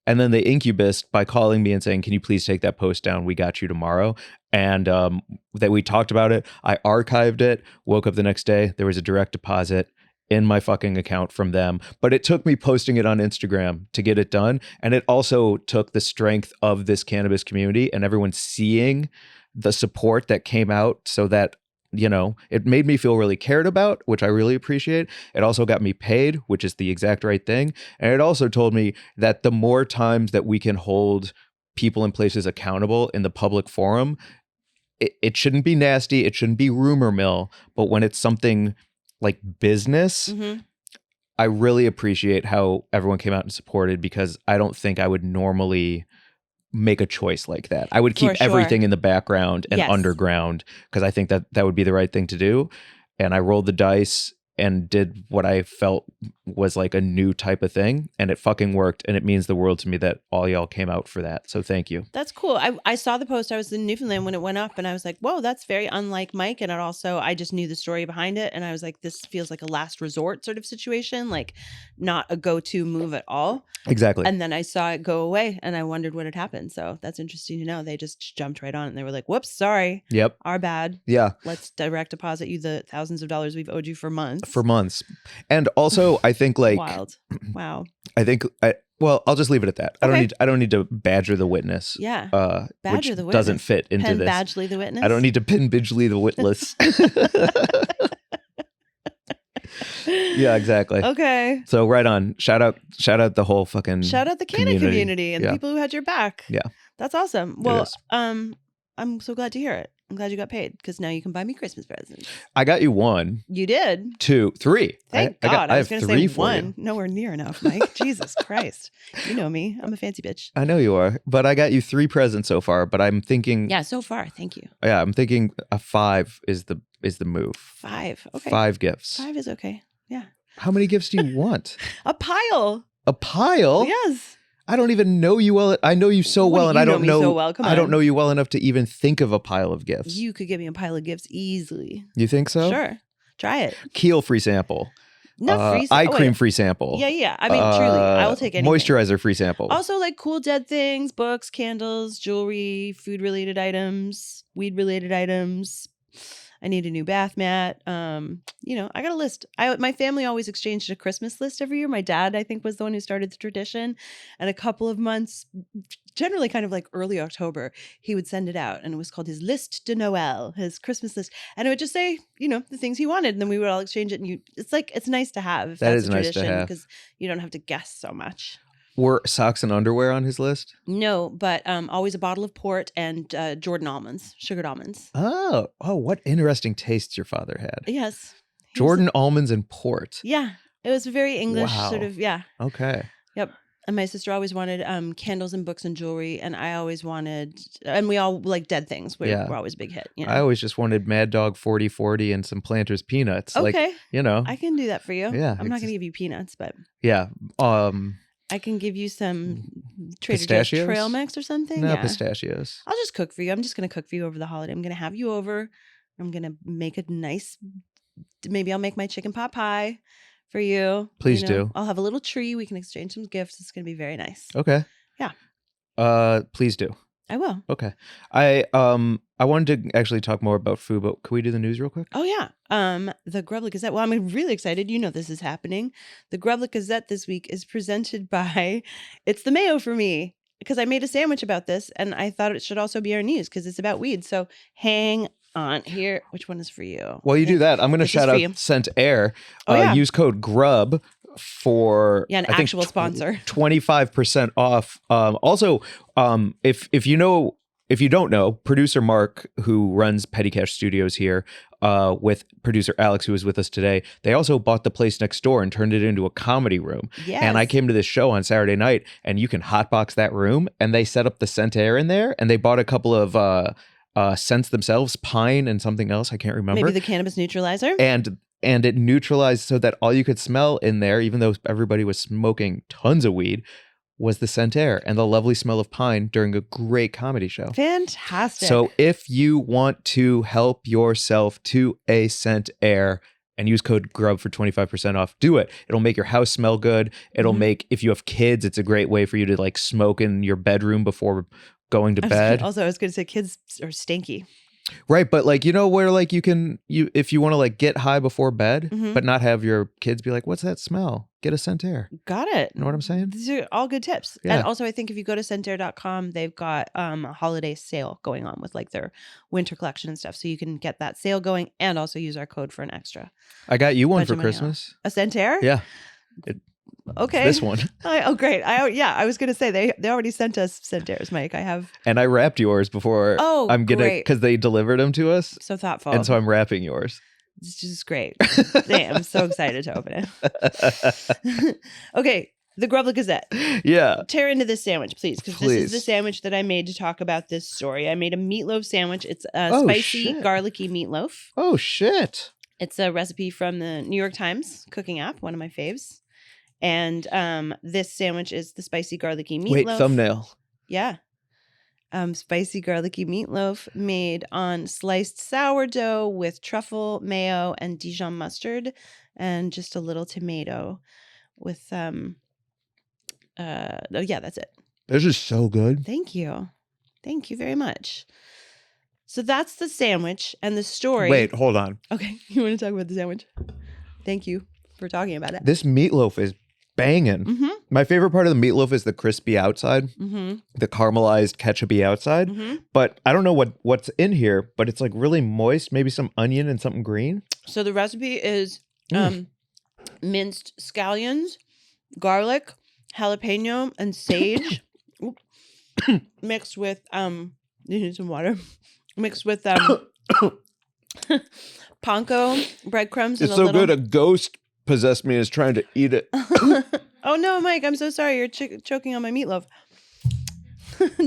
And then they incubus by calling me and saying, can you please take that post down? We got you tomorrow. And that we talked about it. I archived it, woke up the next day. There was a direct deposit in my fucking account from them. But it took me posting it on Instagram to get it done. And it also took the strength of this cannabis community and everyone seeing the support that came out so that, you know, it made me feel really cared about, which I really appreciate. It also got me paid, which is the exact right thing. And it also told me that the more times that we can hold people and places accountable in the public forum, it shouldn't be nasty. It shouldn't be rumor mill. But when it's something like business, I really appreciate how everyone came out and supported because I don't think I would normally make a choice like that. I would keep For sure. everything in the background and Yes. underground because I think that would be the right thing to do. And I rolled the dice and did what I felt was like a new type of thing. And it fucking worked. And it means the world to me that all y'all came out for that. So thank you. That's cool. I saw the post. I was in Newfoundland when it went up and I was like, whoa, that's very unlike Mike. And it also, I just knew the story behind it. And I was like, this feels like a last resort sort of situation, like not a go-to move at all. Exactly. And then I saw it go away and I wondered what had happened. So that's interesting to know. They just jumped right on it and they were like, whoops, sorry. Yep. Our bad. Yeah. Let's direct deposit you the thousands of dollars we've owed you for months. And also I think like, Wild. Wow. well, I'll just leave it at that. Okay. I don't need to badger the witness. Yeah. Which Badger the witness. doesn't fit into Penn this. Badgley the witness. I don't need to pin Bidgley the witness. Yeah, exactly. Okay. So right on. Shout out the whole fucking Shout out the Canon community and the people who had your back. Yeah. That's awesome. Well, is. I'm so glad to hear it. I'm glad you got paid because now you can buy me Christmas presents. I got you 1, You did. 2, 3. Thank God. I was have going to 3 say for 1. you. Nowhere near enough, Mike. Jesus Christ. You know me. I'm a fancy bitch. I know you are, but I got you 3 presents so far. But I'm thinking, Yeah, so far. Thank you. yeah, I'm thinking a 5 is the move. 5. Okay. 5 gifts. 5 is okay. Yeah. How many gifts do you want? A pile. A pile? Yes. I don't even know you well. I know you so What do well, and you I know don't me know. so well? Come I don't on. know you well enough to even think of a pile of gifts. You could give me a pile of gifts easily. You think so? Sure. Try it. Keel free sample. Not free. Eye oh, wait. cream free sample. Yeah. I mean, truly, I will take anything. Moisturizer free sample. Also, like cool dead things, books, candles, jewelry, food-related items, weed-related items. I need a new bath mat. I got a list. My family always exchanged a Christmas list every year. My dad, I think, was the one who started the tradition. And a couple of months, generally kind of like early October, he would send it out. And it was called his List de Noël, his Christmas list. And it would just say, the things he wanted. And then we would all exchange it. And it's nice to have. If That that's is a nice to tradition, have. because you don't have to guess so much. Were socks and underwear on his list? No, but always a bottle of port and Jordan almonds, sugared almonds. Oh, what interesting tastes your father had. Yes. He was Jordan almonds and port. Yeah. It was very English Wow. sort of, yeah. Okay. Yep. And my sister always wanted candles and books and jewelry. And I always wanted, and we all like dead things. We're always a big hit. I always just wanted Mad Dog 4040 and some Planters peanuts. Okay. Like, I can do that for you. Yeah, I'm not it's going to give you peanuts, but yeah. I can give you some Trader Joe's Pistachios? trail mix or something. No, Yeah. pistachios. I'll just cook for you. I'm just going to cook for you over the holiday. I'm going to have you over. I'm going to make a nice, maybe I'll make my chicken pot pie for you. Please You know, do. I'll have a little tree. We can exchange some gifts. It's going to be very nice. Okay. Yeah. Please do. I will. Okay. I wanted to actually talk more about food, but can we do the news real quick? Oh yeah. The Grub Gazette. Well, I'm really excited. You know this is happening. The Grub Gazette this week is presented by It's the Mayo for Me, because I made a sandwich about this and I thought it should also be our news because it's about weed. So hang on here. Which one is for you? While you do that, I'm going to This is shout for out you. Scent Air. Oh, yeah. Use code GRUB for Yeah, an I think, actual sponsor. 25% off. Also, if you don't know, producer Mark, who runs Petty Cash Studios here, with producer Alex, who was with us today, they also bought the place next door and turned it into a comedy room. Yes. And I came to this show on Saturday night, and you can hotbox that room, and they set up the Scent Air in there, and they bought a couple of scents themselves, pine and something else, I can't remember. Maybe the cannabis neutralizer. And it neutralized so that all you could smell in there, even though everybody was smoking tons of weed, was the scent air and the lovely smell of pine during a great comedy show. Fantastic. So if you want to help yourself to a scent air and use code GRUB for 25% off, do it. It'll make your house smell good. It'll make, if you have kids, it's a great way for you to like smoke in your bedroom before going to bed. I was going to say kids are stinky. Right, but like, you know, where like you if you want to like get high before bed, but not have your kids be like, what's that smell? Get a scent air. Got it. You know what I'm saying? These are all good tips. Yeah. And also I think if you go to scentair.com, they've got a holiday sale going on with like their winter collection and stuff. So you can get that sale going and also use our code for an extra. I got you one bunch for of money Christmas. off. A Scentair? Yeah. Okay. This one. Oh, great. I was going to say they already sent us Scentairs, Mike. I have. And I wrapped yours before I'm gonna, great. because they delivered them to us. So thoughtful. And so I'm wrapping yours. It's just great. Damn, I'm so excited to open it. Okay. The Grub Gazette. Yeah. Tear into this sandwich, please, because this is the sandwich that I made to talk about this story. I made a meatloaf sandwich. It's a spicy, garlicky meatloaf. Oh, shit. It's a recipe from the New York Times cooking app, one of my faves. And this sandwich is the spicy, garlicky meatloaf. Wait, thumbnail. Yeah. Spicy, garlicky meatloaf made on sliced sourdough with truffle, mayo, and Dijon mustard, and just a little tomato with yeah, that's it. This is so good. Thank you. Thank you very much. So that's the sandwich and the story. Wait, hold on. Okay. You want to talk about the sandwich? Thank you for talking about it. This meatloaf is banging. My favorite part of the meatloaf is the crispy outside, the caramelized ketchupy outside. But I don't know what's in here, but it's like really moist. Maybe some onion and something green. So the recipe is minced scallions, garlic, jalapeno, and sage mixed with you need some water. Mixed with panko breadcrumbs. It's so good. A ghost possessed me and is trying to eat it. Oh no, Mike! I'm so sorry. You're choking on my meatloaf.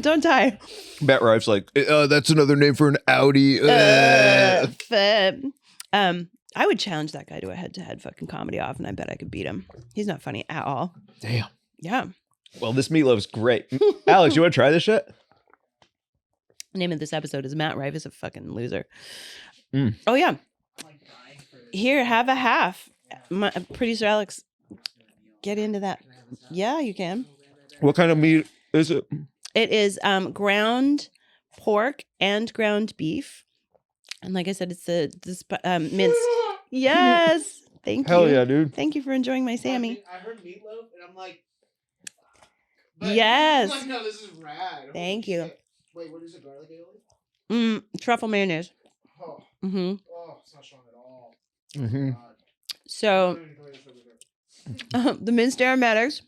Don't die. Matt Rive's like, that's another name for an Audi. I would challenge that guy to a head-to-head fucking comedy off, and I bet I could beat him. He's not funny at all. Damn. Yeah. Well, this meatloaf's great. Alex, you want to try this shit? The name of this episode is Matt Rive is a fucking loser. Oh yeah. Here, have a half. My producer Alex, get into that. Yeah, you can. What kind of meat is it? It is ground pork and ground beef, and like I said, it's the minced. Yes, thank you. Hell yeah, dude. Thank you for enjoying my Sammy. I heard meatloaf, and I'm like, yes. I'm like, no, this is rad. Thank you. Shit. Wait, what is it? Garlic aioli? Truffle mayonnaise. Oh, Mm-hmm. it's not strong at all. Mm-hmm. God. So the minced aromatics,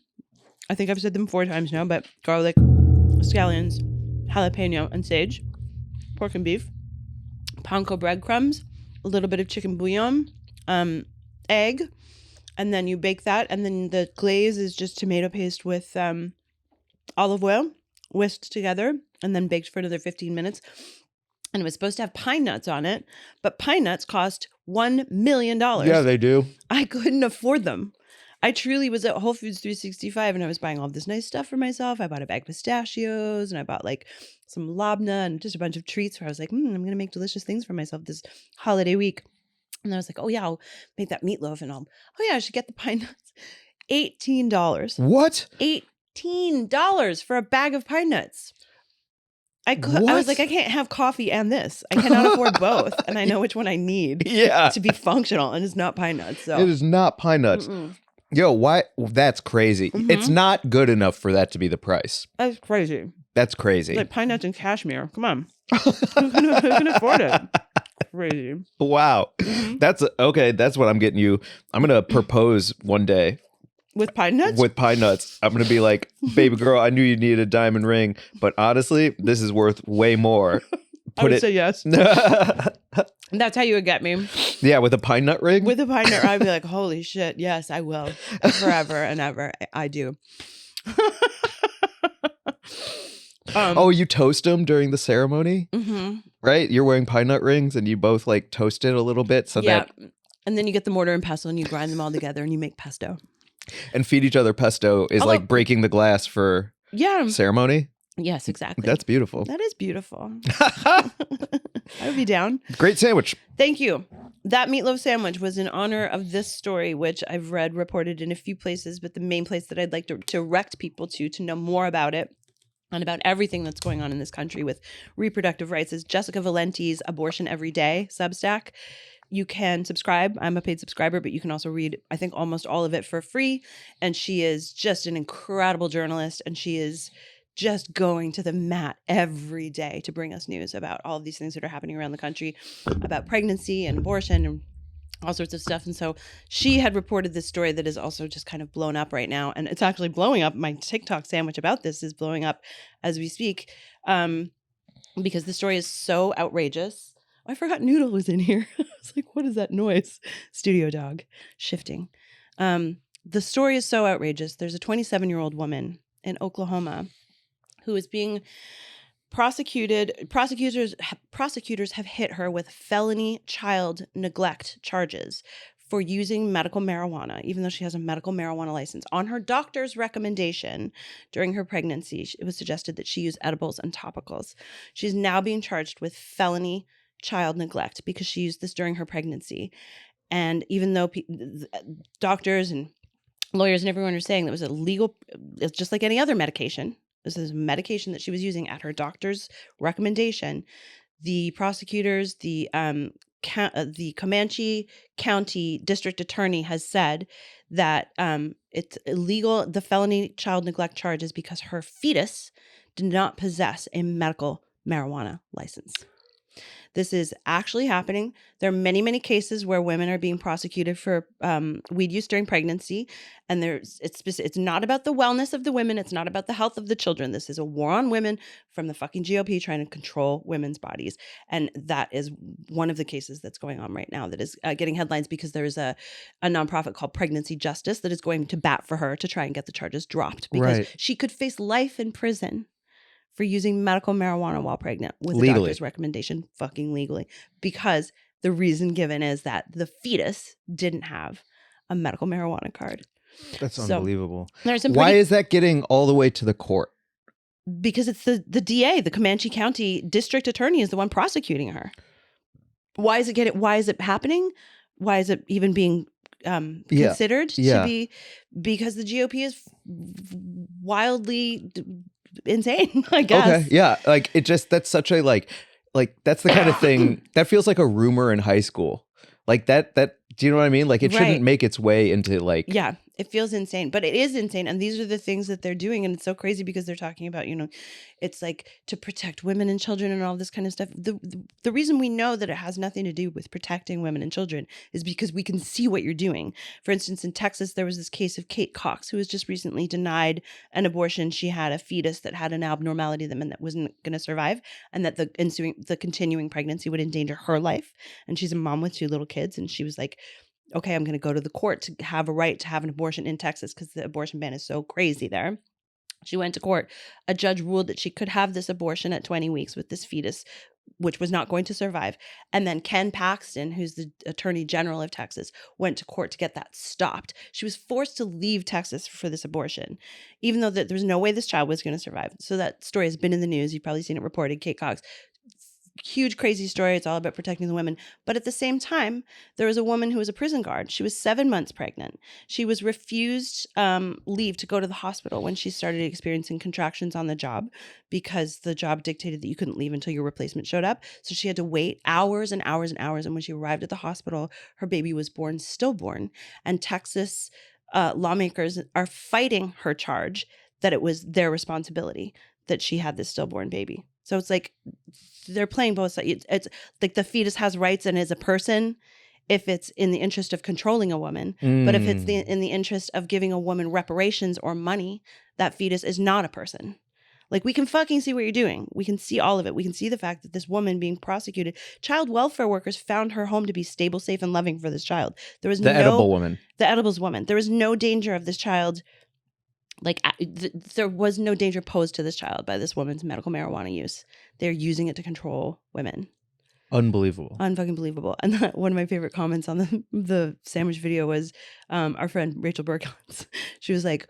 I think I've said them 4 times now, but garlic, scallions, jalapeno, and sage, pork and beef, panko breadcrumbs, a little bit of chicken bouillon, egg, and then you bake that, and then the glaze is just tomato paste with olive oil whisked together and then baked for another 15 minutes. And it was supposed to have pine nuts on it, but pine nuts cost $1 million. Yeah, they do. I couldn't afford them. I truly was at Whole Foods 365 and I was buying all this nice stuff for myself. I bought a bag of pistachios and I bought like some labna and just a bunch of treats where I was like, I'm going to make delicious things for myself this holiday week. And I was like, oh yeah, I'll make that meatloaf, and oh yeah, I should get the pine nuts. $18. What? $18 for a bag of pine nuts. I was What? like, I can't have coffee and this. I cannot afford both, and I know which one I need Yeah. to be functional, and it's not pine nuts. So It is not pine nuts. Yo, why? That's crazy. It's not good enough for that to be the price. That's crazy. That's crazy. Like pine nuts and cashmere. Come on. Who can afford it? Crazy. Wow. That's okay. That's what I'm getting you. I'm going to propose one day With pine nuts? with pine nuts. I'm going to be like, baby girl, I knew you needed a diamond ring, but honestly, this is worth way more. I would say yes. That's how you would get me. Yeah, with a pine nut ring? With a pine nut, I'd be like, holy shit, yes, I will. Forever and ever. I do. Oh, you toast them during the ceremony? Right? You're wearing pine nut rings and you both like toast it a little bit so that... And then you get the mortar and pestle and you grind them all together and you make pesto. And feed each other pesto is like breaking the glass for ceremony? Yes, exactly. That's beautiful. That is beautiful. I would be down. Great sandwich. Thank you. That meatloaf sandwich was in honor of this story, which I've read reported in a few places, but the main place that I'd like to direct people to know more about it and about everything that's going on in this country with reproductive rights is Jessica Valenti's Abortion Every Day Substack. You can subscribe. I'm a paid subscriber, but you can also read, I think, almost all of it for free. And she is just an incredible journalist, and she is just going to the mat every day to bring us news about all of these things that are happening around the country, about pregnancy and abortion and all sorts of stuff. And so she had reported this story that is also just kind of blown up right now. And it's actually blowing up. My TikTok sandwich about this is blowing up as we speak, because the story is so outrageous. Oh, I forgot Noodle was in here. I was like, what is that noise? Studio dog shifting. The story is so outrageous. There's a 27-year-old woman in Oklahoma who is being prosecuted. Prosecutors have hit her with felony child neglect charges for using medical marijuana, even though she has a medical marijuana license. On her doctor's recommendation during her pregnancy, it was suggested that she use edibles and topicals. She's now being charged with felony child neglect because she used this during her pregnancy. And even though doctors and lawyers and everyone are saying that it was illegal, it's just like any other medication. This is a medication that she was using at her doctor's recommendation. The prosecutors, the Comanche County District Attorney has said that it's illegal, the felony child neglect charge is because her fetus did not possess a medical marijuana license. This is actually happening. There are many, many cases where women are being prosecuted for weed use during pregnancy. And it's not about the wellness of the women. It's not about the health of the children. This is a war on women from the fucking GOP trying to control women's bodies. And that is one of the cases that's going on right now that is getting headlines because there is a nonprofit called Pregnancy Justice that is going to bat for her to try and get the charges dropped because she could face life in prison for using medical marijuana while pregnant with a doctor's recommendation, fucking legally, because the reason given is that the fetus didn't have a medical marijuana card. That's unbelievable. Why is that getting all the way to the court? Because it's the DA, the Comanche County District Attorney is the one prosecuting her. Why is it happening? Why is it even being considered to be? Because the GOP is wildly insane, I guess. Okay, yeah, like that's such a like that's the kind of thing that feels like a rumor in high school. Like that do you know what I mean? Like it shouldn't make its way into like it feels insane, but it is insane. And these are the things that they're doing. And it's so crazy because they're talking about, it's like to protect women and children and all this kind of stuff. The reason we know that it has nothing to do with protecting women and children is because we can see what you're doing. For instance, in Texas, there was this case of Kate Cox, who was just recently denied an abortion. She had a fetus that had an abnormality that wasn't going to survive, and that the continuing pregnancy would endanger her life. And she's a mom with 2 little kids. And she was like, okay, I'm going to go to the court to have a right to have an abortion in Texas because the abortion ban is so crazy there. She went to court. A judge ruled that she could have this abortion at 20 weeks with this fetus, which was not going to survive. And then Ken Paxton, who's the Attorney General of Texas, went to court to get that stopped. She was forced to leave Texas for this abortion, even though there was no way this child was going to survive. So that story has been in the news. You've probably seen it reported. Kate Cox huge, crazy story. It's all about protecting the women. But at the same time, there was a woman who was a prison guard. She was 7 months pregnant. She was refused leave to go to the hospital when she started experiencing contractions on the job because the job dictated that you couldn't leave until your replacement showed up. So she had to wait hours and hours and hours. And when she arrived at the hospital, her baby was born stillborn. And Texas lawmakers are fighting her charge that it was their responsibility that she had this stillborn baby. So it's like they're playing both sides. It's like the fetus has rights and is a person if it's in the interest of controlling a woman. But if it's in the interest of giving a woman reparations or money, that fetus is not a person. Like, we can fucking see what you're doing. We can see all of it. We can see the fact that this woman being prosecuted, child welfare workers found her home to be stable, safe, and loving for this child. There was The edible woman. The edibles woman. There was no danger of this child. Like, there was no danger posed to this child by this woman's medical marijuana use. They're using it to control women. Unbelievable. Unfucking believable. And one of my favorite comments on the sandwich video was our friend Rachel Burkins. She was like,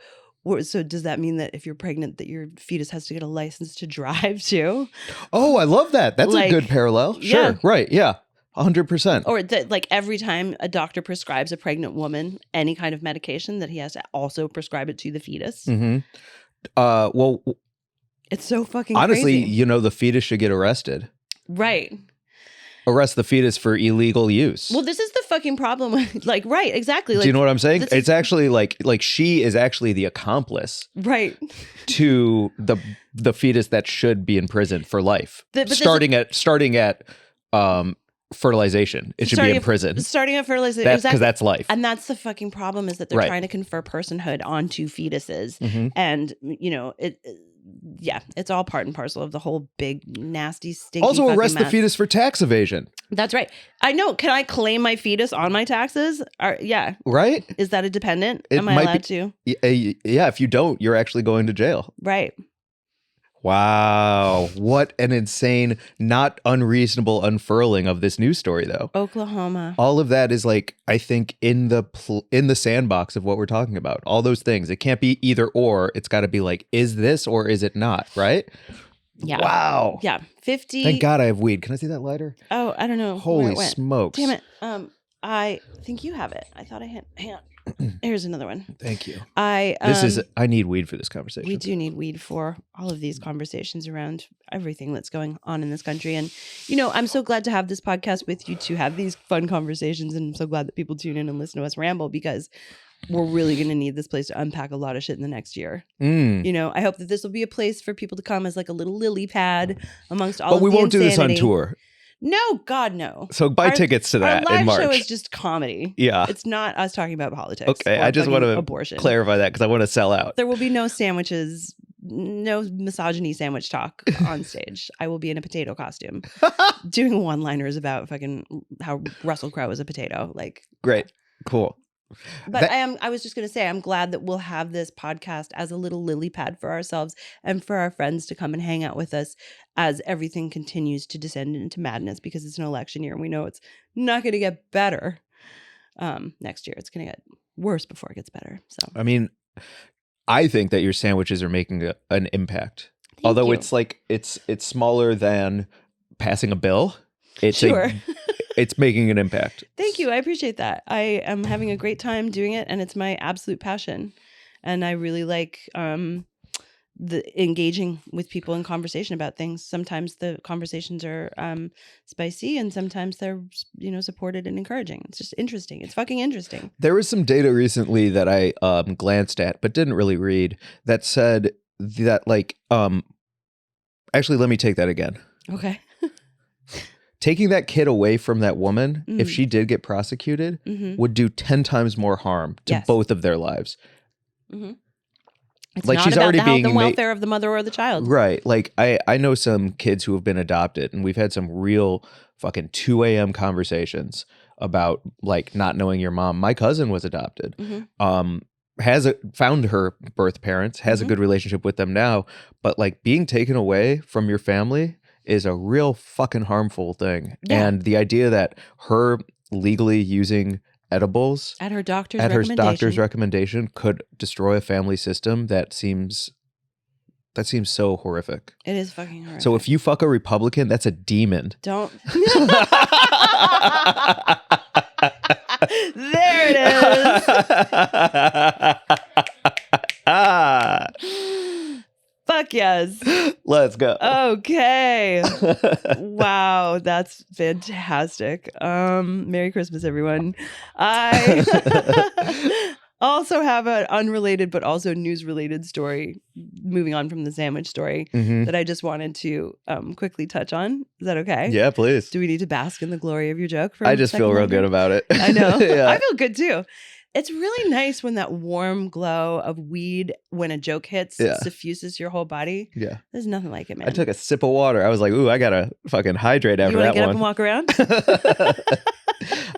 so does that mean that if you're pregnant that your fetus has to get a license to drive too? Oh, I love that. That's like, a good parallel. Sure. Yeah. Right. Yeah. 100%. Or that, like, every time a doctor prescribes a pregnant woman any kind of medication, that he has to also prescribe it to the fetus. Mm-hmm. Well, it's so fucking honestly, crazy. the fetus should get arrested. Right. Arrest the fetus for illegal use. Well, this is the fucking problem. Like, right, exactly. Like, do you know what I'm saying? It's actually like she is actually the accomplice, right, to the fetus that should be in prison for life. Starting at fertilization, it should be in prison. Starting at fertilization, that's because that's life. And that's the fucking problem, is that they're trying to confer personhood onto fetuses, and it's all part and parcel of the whole big, nasty, stinky. Also, arrest mess. the fetus for tax evasion. That's right. I know. Can I claim my fetus on my taxes? Yeah. Right. Is that a dependent? Am I allowed to? Yeah. If you don't, you're actually going to jail. Right. Wow. What an insane, not unreasonable unfurling of this news story, though. Oklahoma. All of that is, like, I think in the sandbox of what we're talking about. All those things. It can't be either or. It's got to be like, is this or is it not? Right? Yeah. Wow. Yeah. 50. Thank God I have weed. Can I see that lighter? Oh, I don't know. Holy smokes. Damn it. I think you have it. I thought I had. Hang on. Here's another one. Thank you. I need weed for this conversation. We do need weed for all of these conversations around everything that's going on in this country. And, I'm so glad to have this podcast with you to have these fun conversations. And I'm so glad that people tune in and listen to us ramble, because we're really going to need this place to unpack a lot of shit in the next year. I hope that this will be a place for people to come as like a little lily pad amongst all of the insanity. But we won't do this on tour. No, God, no. So buy tickets to that in March. Our live show is just comedy. Yeah. It's not us talking about politics. Okay, I just want to abortion. Clarify that, because I want to sell out. There will be no sandwiches, no misogyny sandwich talk on stage. I will be in a potato costume doing one-liners about fucking how Russell Crowe is a potato. Like, great. Cool. But I was just going to say, I'm glad that we'll have this podcast as a little lily pad for ourselves and for our friends to come and hang out with us as everything continues to descend into madness, because it's an election year and we know it's not going to get better next year. It's going to get worse before it gets better. So, I mean, I think that your sandwiches are making an impact. Although it's like, it's smaller than passing a bill. It's sure. It's making an impact. Thank you. I appreciate that. I am having a great time doing it, and it's my absolute passion. And I really like the engaging with people in conversation about things. Sometimes the conversations are spicy, and sometimes they're supported and encouraging. It's just interesting. It's fucking interesting. There was some data recently that I glanced at but didn't really read that said that, like, actually, let me take that again. Okay. Taking that kid away from that woman, if she did get prosecuted, would do 10 times more harm to both of their lives. Mm-hmm. It's like, not she's about already the health being and welfare of the mother or the child. Right. Like, I know some kids who have been adopted, and we've had some real fucking 2 a.m. conversations about, like, not knowing your mom. My cousin was adopted. Found her birth parents, has a good relationship with them now, but, like, being taken away from your family is a real fucking harmful thing. Yeah. And the idea that her legally using edibles at her doctor's recommendation could destroy a family system that seems That seems so horrific. It is fucking horrific. So if you fuck a Republican, that's a demon. Don't. There it is. Fuck yes. Let's go. Okay. Wow, that's fantastic. Merry Christmas, everyone. I also have an unrelated but also news-related story, moving on from the sandwich story, Mhm. that I just wanted to quickly touch on. Is that okay? Yeah, please. Do we need to bask in the glory of your joke? For I a just second feel real longer? good about it. I know. Yeah. I feel good too. It's really nice when that warm glow of weed, when a joke hits, Yeah. suffuses your whole body. Yeah. There's nothing like it, man. I took a sip of water. I was like, ooh, I gotta fucking hydrate after you want to that get up one. and walk around?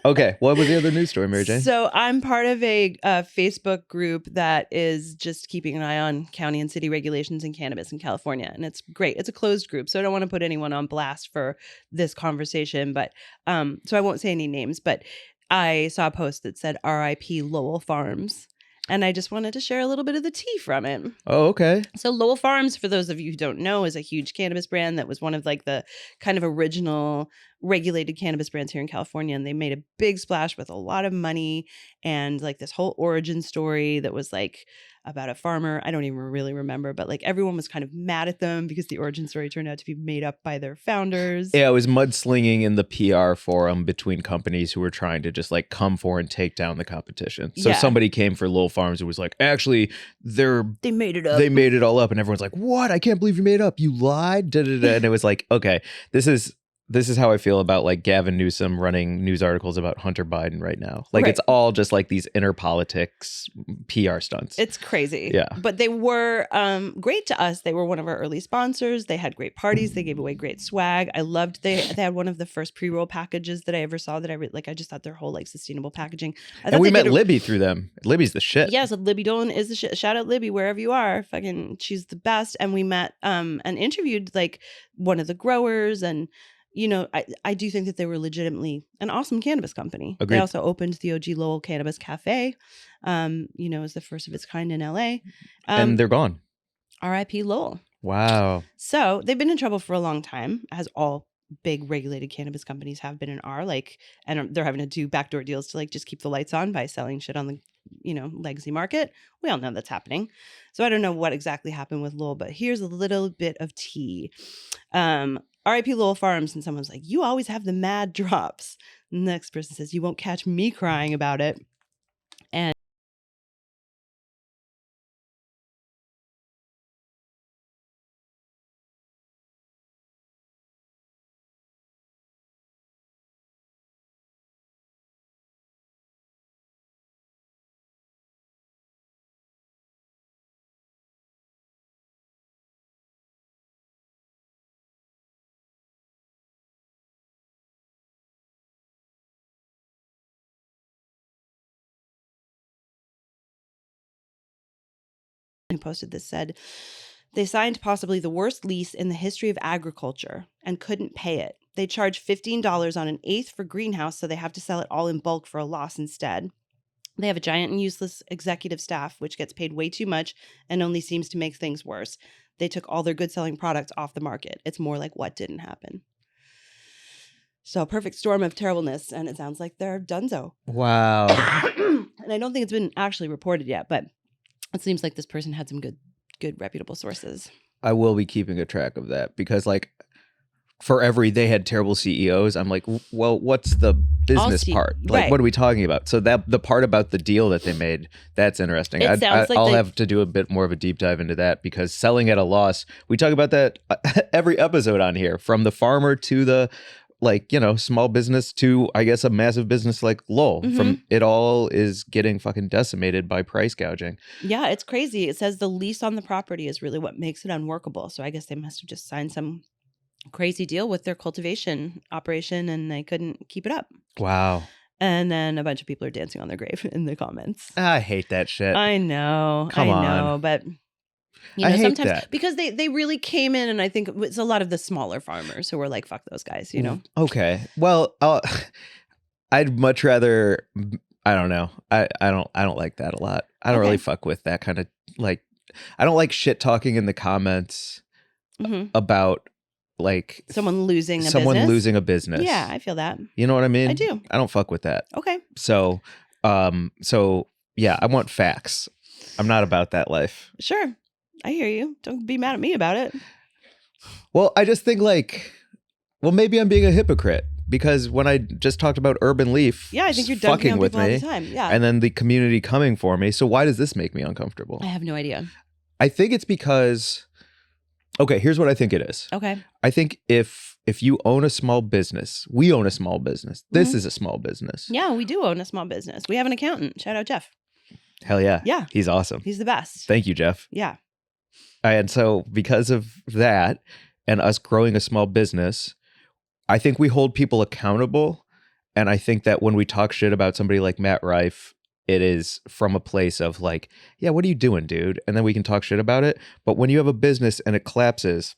Okay, what was the other news story, Mary Jane? So I'm part of a Facebook group that is just keeping an eye on county and city regulations in cannabis in California. And it's great. It's a closed group. So I don't want to put anyone on blast for this conversation. But so I won't say any names, but I saw a post that said RIP Lowell Farms. And I just wanted to share a little bit of the tea from it. Oh, okay. So Lowell Farms, for those of you who don't know, is a huge cannabis brand that was one of like the kind of original regulated cannabis brands here in California. And they made a big splash with a lot of money and like this whole origin story that was like about a farmer. I don't even really remember, but like everyone was kind of mad at them because the origin story turned out to be made up by their founders. Yeah, it was mudslinging in the PR forum between companies who were trying to just like come for and take down the competition. So Yeah. somebody came for Lowell Farms who was like, actually, They made it up. they made it all up, and everyone's like, what? I can't believe you made it up. You lied. Da, da, da. And it was like, okay, this is how I feel about like Gavin Newsom running news articles about Hunter Biden right now. Like Right. it's all just like these inner politics PR stunts. It's crazy. Yeah. But they were great to us. They were one of our early sponsors. They had great parties. They gave away great swag. I loved they had one of the first pre-roll packages that I ever saw that I just thought their whole like sustainable packaging. I and thought we they met did a- Libby through them. Libby's the shit. Yeah, so Libby Dolan is the shit. Shout out Libby wherever you are. Fucking she's the best. And we met and interviewed like one of the growers, and you know, I do think that they were legitimately an awesome cannabis company. Agreed. They also opened the OG Lowell Cannabis Cafe, you know, as the first of its kind in LA. And they're gone. R.I.P. Lowell. Wow. So they've been in trouble for a long time, as all big regulated cannabis companies have been and are. Like, and they're having to do backdoor deals to like just keep the lights on by selling shit on the, you know, legacy market. We all know that's happening. So I don't know what exactly happened with Lowell, but here's a little bit of tea. RIP Lowell Farms, and someone's like, you always have the mad drops. And the next person says, you won't catch me crying about it. And who posted this said, they signed possibly the worst lease in the history of agriculture and couldn't pay it. They charge $15 on an eighth for greenhouse, so they have to sell it all in bulk for a loss instead. They have a giant and useless executive staff, which gets paid way too much and only seems to make things worse. They took all their good-selling products off the market. It's more like what didn't happen. So a perfect storm of terribleness, and it sounds like they're donezo. Wow. And I don't think it's been actually reported yet, but it seems like this person had some good reputable sources. I will be keeping a track of that because like for every they had terrible CEOs, I'm like, well, what's the business part? Like, right. what are we talking about? So that the part about the deal that they made, that's interesting. It sounds like I'll they- have to do a bit more of a deep dive into that because selling at a loss, we talk about that every episode on here, from the farmer to the like, you know, small business to, I guess, a massive business like Lowell. Mhm. From it all is getting fucking decimated by price gouging. Yeah, it's crazy. It says the lease on the property is really what makes it unworkable. So I guess they must have just signed some crazy deal with their cultivation operation and they couldn't keep it up. Wow. And then a bunch of people are dancing on their grave in the comments. I hate that shit. I know. Come I on. know, but you I know, hate sometimes that. because they really came in, and I think it's a lot of the smaller farmers who were like, fuck those guys, you know? Okay. Well, I'd much rather. I don't know. I don't like that a lot. I don't really Okay. fuck with that kind of like. like shit talking in the comments Mhm. about like Someone losing a business. losing a business. Yeah, I feel that. You know what I mean? I do. I don't fuck with that. Okay. So yeah, I want facts. I'm not about that life. Sure. I hear you. Don't be mad at me about it. Well, I just think like, well, maybe I'm being a hypocrite because when I just talked about Urban Leaf, Yeah, I think you're dunking fucking on with people all me, the time. Yeah. and then the community coming for me. So why does this make me uncomfortable? I have no idea. I think it's because, okay, here's what I think it is. Okay. I think if you own a small business, we own a small business. This Mhm. is a small business. Yeah, we do own a small business. We have an accountant. Shout out Jeff. Hell yeah. Yeah. He's awesome. He's the best. Thank you, Jeff. Yeah. And so because of that and us growing a small business, I think we hold people accountable. And I think that when we talk shit about somebody like Matt Rife, it is from a place of like, yeah, what are you doing, dude? And then we can talk shit about it. But when you have a business and it collapses,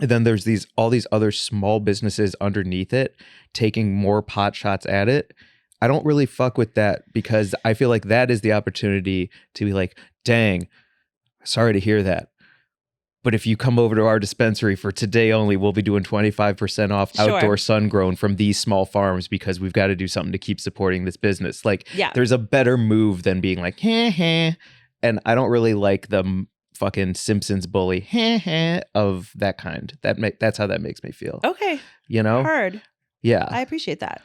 and then there's all these other small businesses underneath it taking more pot shots at it, I don't really fuck with that because I feel like that is the opportunity to be like, dang, sorry to hear that. But if you come over to our dispensary for today only, we'll be doing 25% off Sure. outdoor sun grown from these small farms because we've got to do something to keep supporting this business. Like, Yeah. there's a better move than being like, heh, heh. And I don't really like the fucking Simpsons bully, heh, heh, of that kind. That's how that makes me feel. Okay. You know? Heard. Yeah. I appreciate that.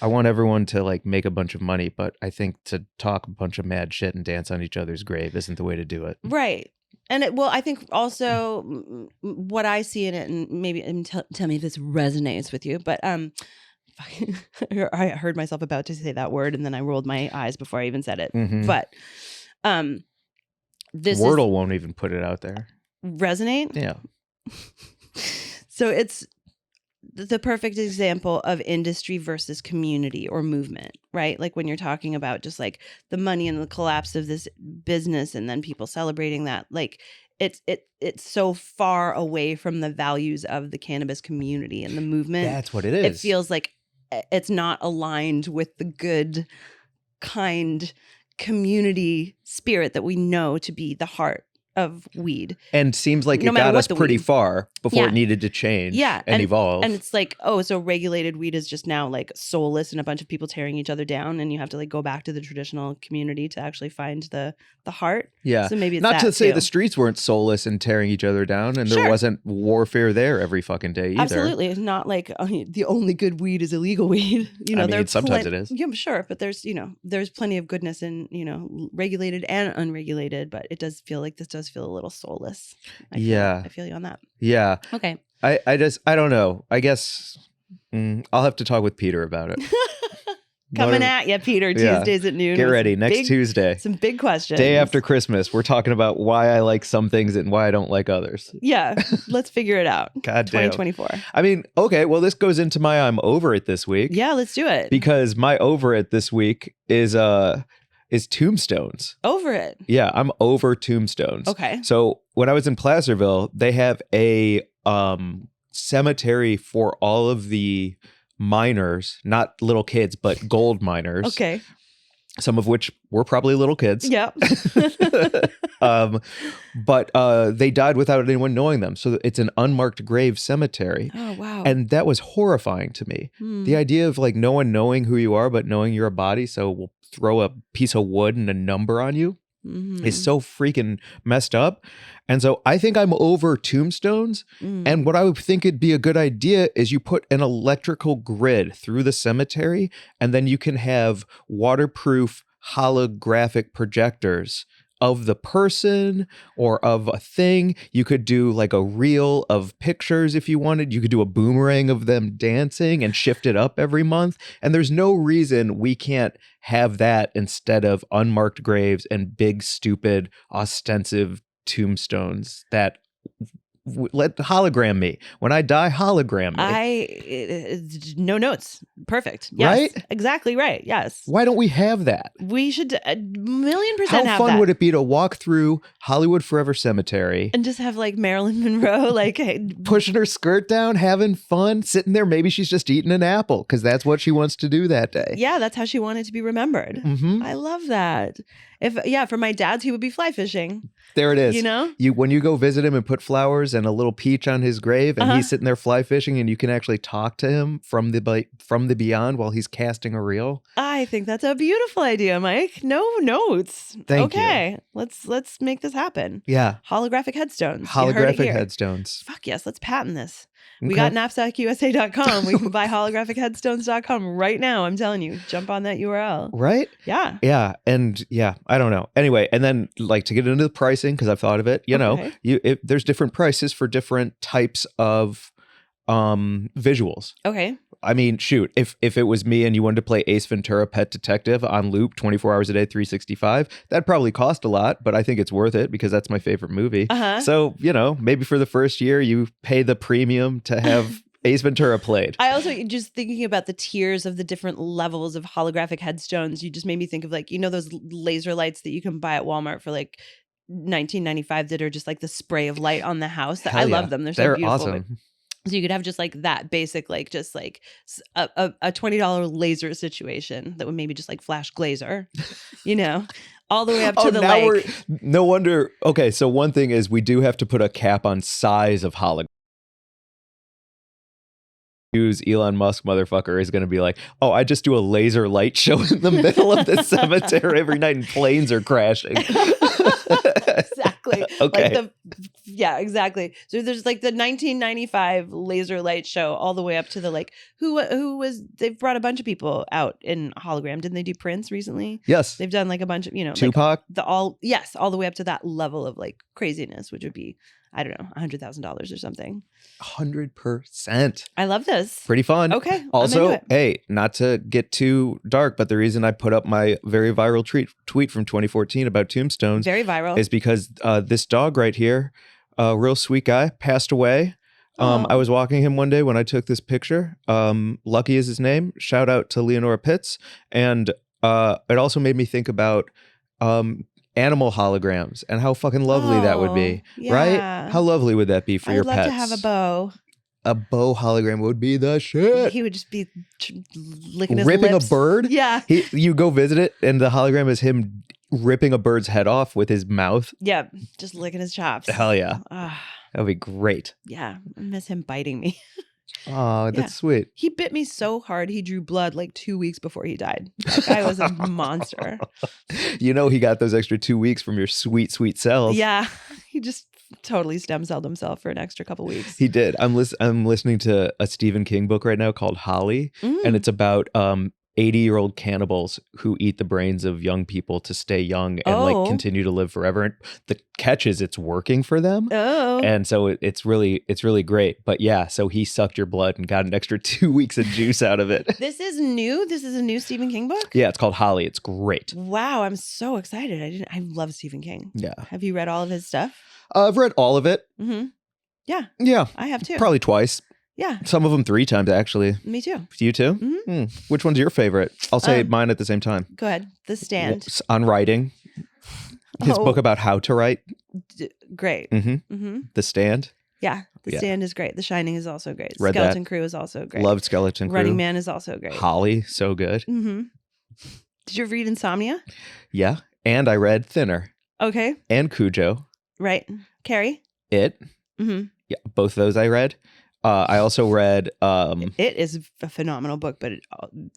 I want everyone to like make a bunch of money, but I think to talk a bunch of mad shit and dance on each other's grave isn't the way to do it. Right. And I think also what I see in it, and maybe tell me if this resonates with you, but I heard myself about to say that word and then I rolled my eyes before I even said it. Mhm. But this Wordle won't even put it out there. resonate. Yeah. So it's the perfect example of industry versus community or movement, right? Like when you're talking about just like the money and the collapse of this business and then people celebrating that, like it's so far away from the values of the cannabis community and the movement. That's what it is. It feels like it's not aligned with the good, kind community spirit that we know to be the heart of weed. And seems like No it matter got what us the pretty weed. far before Yeah. it needed to change Yeah, and evolve. And it's like, oh, so regulated weed is just now like soulless and a bunch of people tearing each other down, and you have to like go back to the traditional community to actually find the heart. Yeah. So maybe it's Not that to say too. the streets weren't soulless and tearing each other down, and there Sure. wasn't warfare there every fucking day either. Absolutely. It's not like the only good weed is illegal weed. You know, I mean, there's sometimes it is. Yeah, sure. But there's plenty of goodness in, regulated and unregulated, but it does feel like this does feel a little soulless. I feel you on that. Yeah. Okay. I don't know. I guess I'll have to talk with Peter about it. Coming Whatever. at you, Peter, Yeah. Tuesdays at noon. Get with ready. Next big- Tuesday. Some big questions. Day after Christmas, we're talking about why I like some things and why I don't like others. Yeah. Let's figure it out. God damn. 2024. I mean, okay, well, this goes into my I'm over it this week. Yeah, let's do it. Because my over it this week is tombstones. Over it. Yeah, I'm over tombstones. Okay. So when I was in Placerville, they have a cemetery for all of the miners, not little kids, but gold miners. Okay. Some of which were probably little kids. Yeah. But they died without anyone knowing them. So it's an unmarked grave cemetery. Oh, wow. And that was horrifying to me. The idea of like no one knowing who you are, but knowing you're a body. So we'll throw a piece of wood and a number on you. Is so freaking messed up. And so I think I'm over tombstones. And what I would think it'd be a good idea is you put an electrical grid through the cemetery, and then you can have waterproof holographic projectors of the person or of a thing. You could do like a reel of pictures if you wanted. You could do a boomerang of them dancing and shift it up every month. And there's no reason we can't have that instead of unmarked graves and big, stupid, ostensive tombstones that let hologram me. When I die, hologram me. No notes. Perfect. Yes. Right? Exactly right. Yes. Why don't we have that? We should 1,000,000% How have fun that. would it be to walk through Hollywood Forever Cemetery, And just have like Marilyn Monroe, like, hey, pushing her skirt down, having fun, sitting there. Maybe she's just eating an apple because that's what she wants to do that day. yeah, that's how she wanted to be remembered. Mm-hmm. I love that. For my dad's, he would be fly fishing. There it is. You know? When you go visit him and put flowers and a little peach on his grave, and he's sitting there fly fishing, and you can actually talk to him from the beyond while he's casting a reel. I think that's a beautiful idea, Mike. No notes. Thank you. Okay, let's make this happen. Yeah. Holographic headstones. You heard it Holographic here. headstones. Fuck yes, let's patent this. We Okay. got knapsackusa.com. We can buy holographicheadstones.com right now. I'm telling you, jump on that URL. Right? Yeah. Yeah. And yeah, I don't know. Anyway, and then like to get into the pricing, because I've thought of it, Okay. there's different prices for different types of visuals. Okay. I mean, shoot, if it was me and you wanted to play Ace Ventura Pet Detective on loop 24 hours a day, 365, that'd probably cost a lot, but I think it's worth it because that's my favorite movie. So, maybe for the first year you pay the premium to have Ace Ventura played. I also, just thinking about the tiers of the different levels of holographic headstones, you just made me think of like, those laser lights that you can buy at Walmart for like $19.95 that are just like the spray of light on the house. Hell I yeah. love them. They're so They're beautiful. awesome. So you could have just like that basic, like just like a $20 laser situation that would maybe just like flash glazer, all the way up to the lake. No wonder. Okay, so one thing is we do have to put a cap on size of hologram. Elon Musk motherfucker is going to be like, oh, I just do a laser light show in the middle of the cemetery every night and planes are crashing. Exactly. Okay. Yeah, exactly. So there's like the 1995 laser light show all the way up to the like who was they've brought a bunch of people out in hologram. Didn't they do Prince recently? Yes. They've done like a bunch of, Tupac. Like all the way up to that level of like craziness, which would be, I don't know, $100,000 or something. 100%. I love this. Pretty fun. Okay. I'm Also, into it. hey, not to get too dark, but the reason I put up my very viral tweet from 2014 about tombstones Very viral. is because this dog right here, a real sweet guy, passed away. Aw. I was walking him one day when I took this picture. Lucky is his name. Shout out to Leonora Pitts. And it also made me think about animal holograms and how fucking lovely that would be. Oh, Right? yeah. How lovely would that be for I'd your love pets? to have a bow. A bow hologram would be the shit. He would just be licking his Ripping lips. a bird? Yeah. You go visit it, and the hologram is him ripping a bird's head off with his mouth. Yeah. Just licking his chops. Hell yeah. Ah, That would be great. yeah. I miss him biting me. Oh, that's Yeah. sweet. He bit me so hard he drew blood like 2 weeks before he died. That guy was a monster. He got those extra 2 weeks from your sweet, sweet cells. Yeah. He just totally stem celled himself for an extra couple weeks. He did. I'm listening to a Stephen King book right now called Holly, and it's about 80-year-old cannibals who eat the brains of young people to stay young and like continue to live forever. And the catch is it's working for them. Oh. And so it's really great. But yeah, so he sucked your blood and got an extra 2 weeks of juice out of it. This is new? This is a new Stephen King book? Yeah, it's called Holly. It's great. Wow, I'm so excited. I love Stephen King. Yeah. Have you read all of his stuff? I've read all of it. Mm-hmm. Yeah, Yeah. I have too. Probably twice. Yeah, Some of them 3 times, actually. me too. You too? Mhm. Which one's your favorite? I'll say mine at the same time. Go ahead. The Stand. On writing. His Oh. book about how to write. Great. Mm-hmm. Mm-hmm. The Stand. Yeah, The Yeah. Stand is great. The Shining is also great. Read that. Skeleton Crew is also great. Loved Skeleton Crew. Running Man is also great. Holly, so good. Mm-hmm. Did you ever read Insomnia? Yeah. And I read Thinner Okay, and Cujo. right. Carrie? It. Mm-hmm. Yeah, both those I read. I also read, It is a phenomenal book, but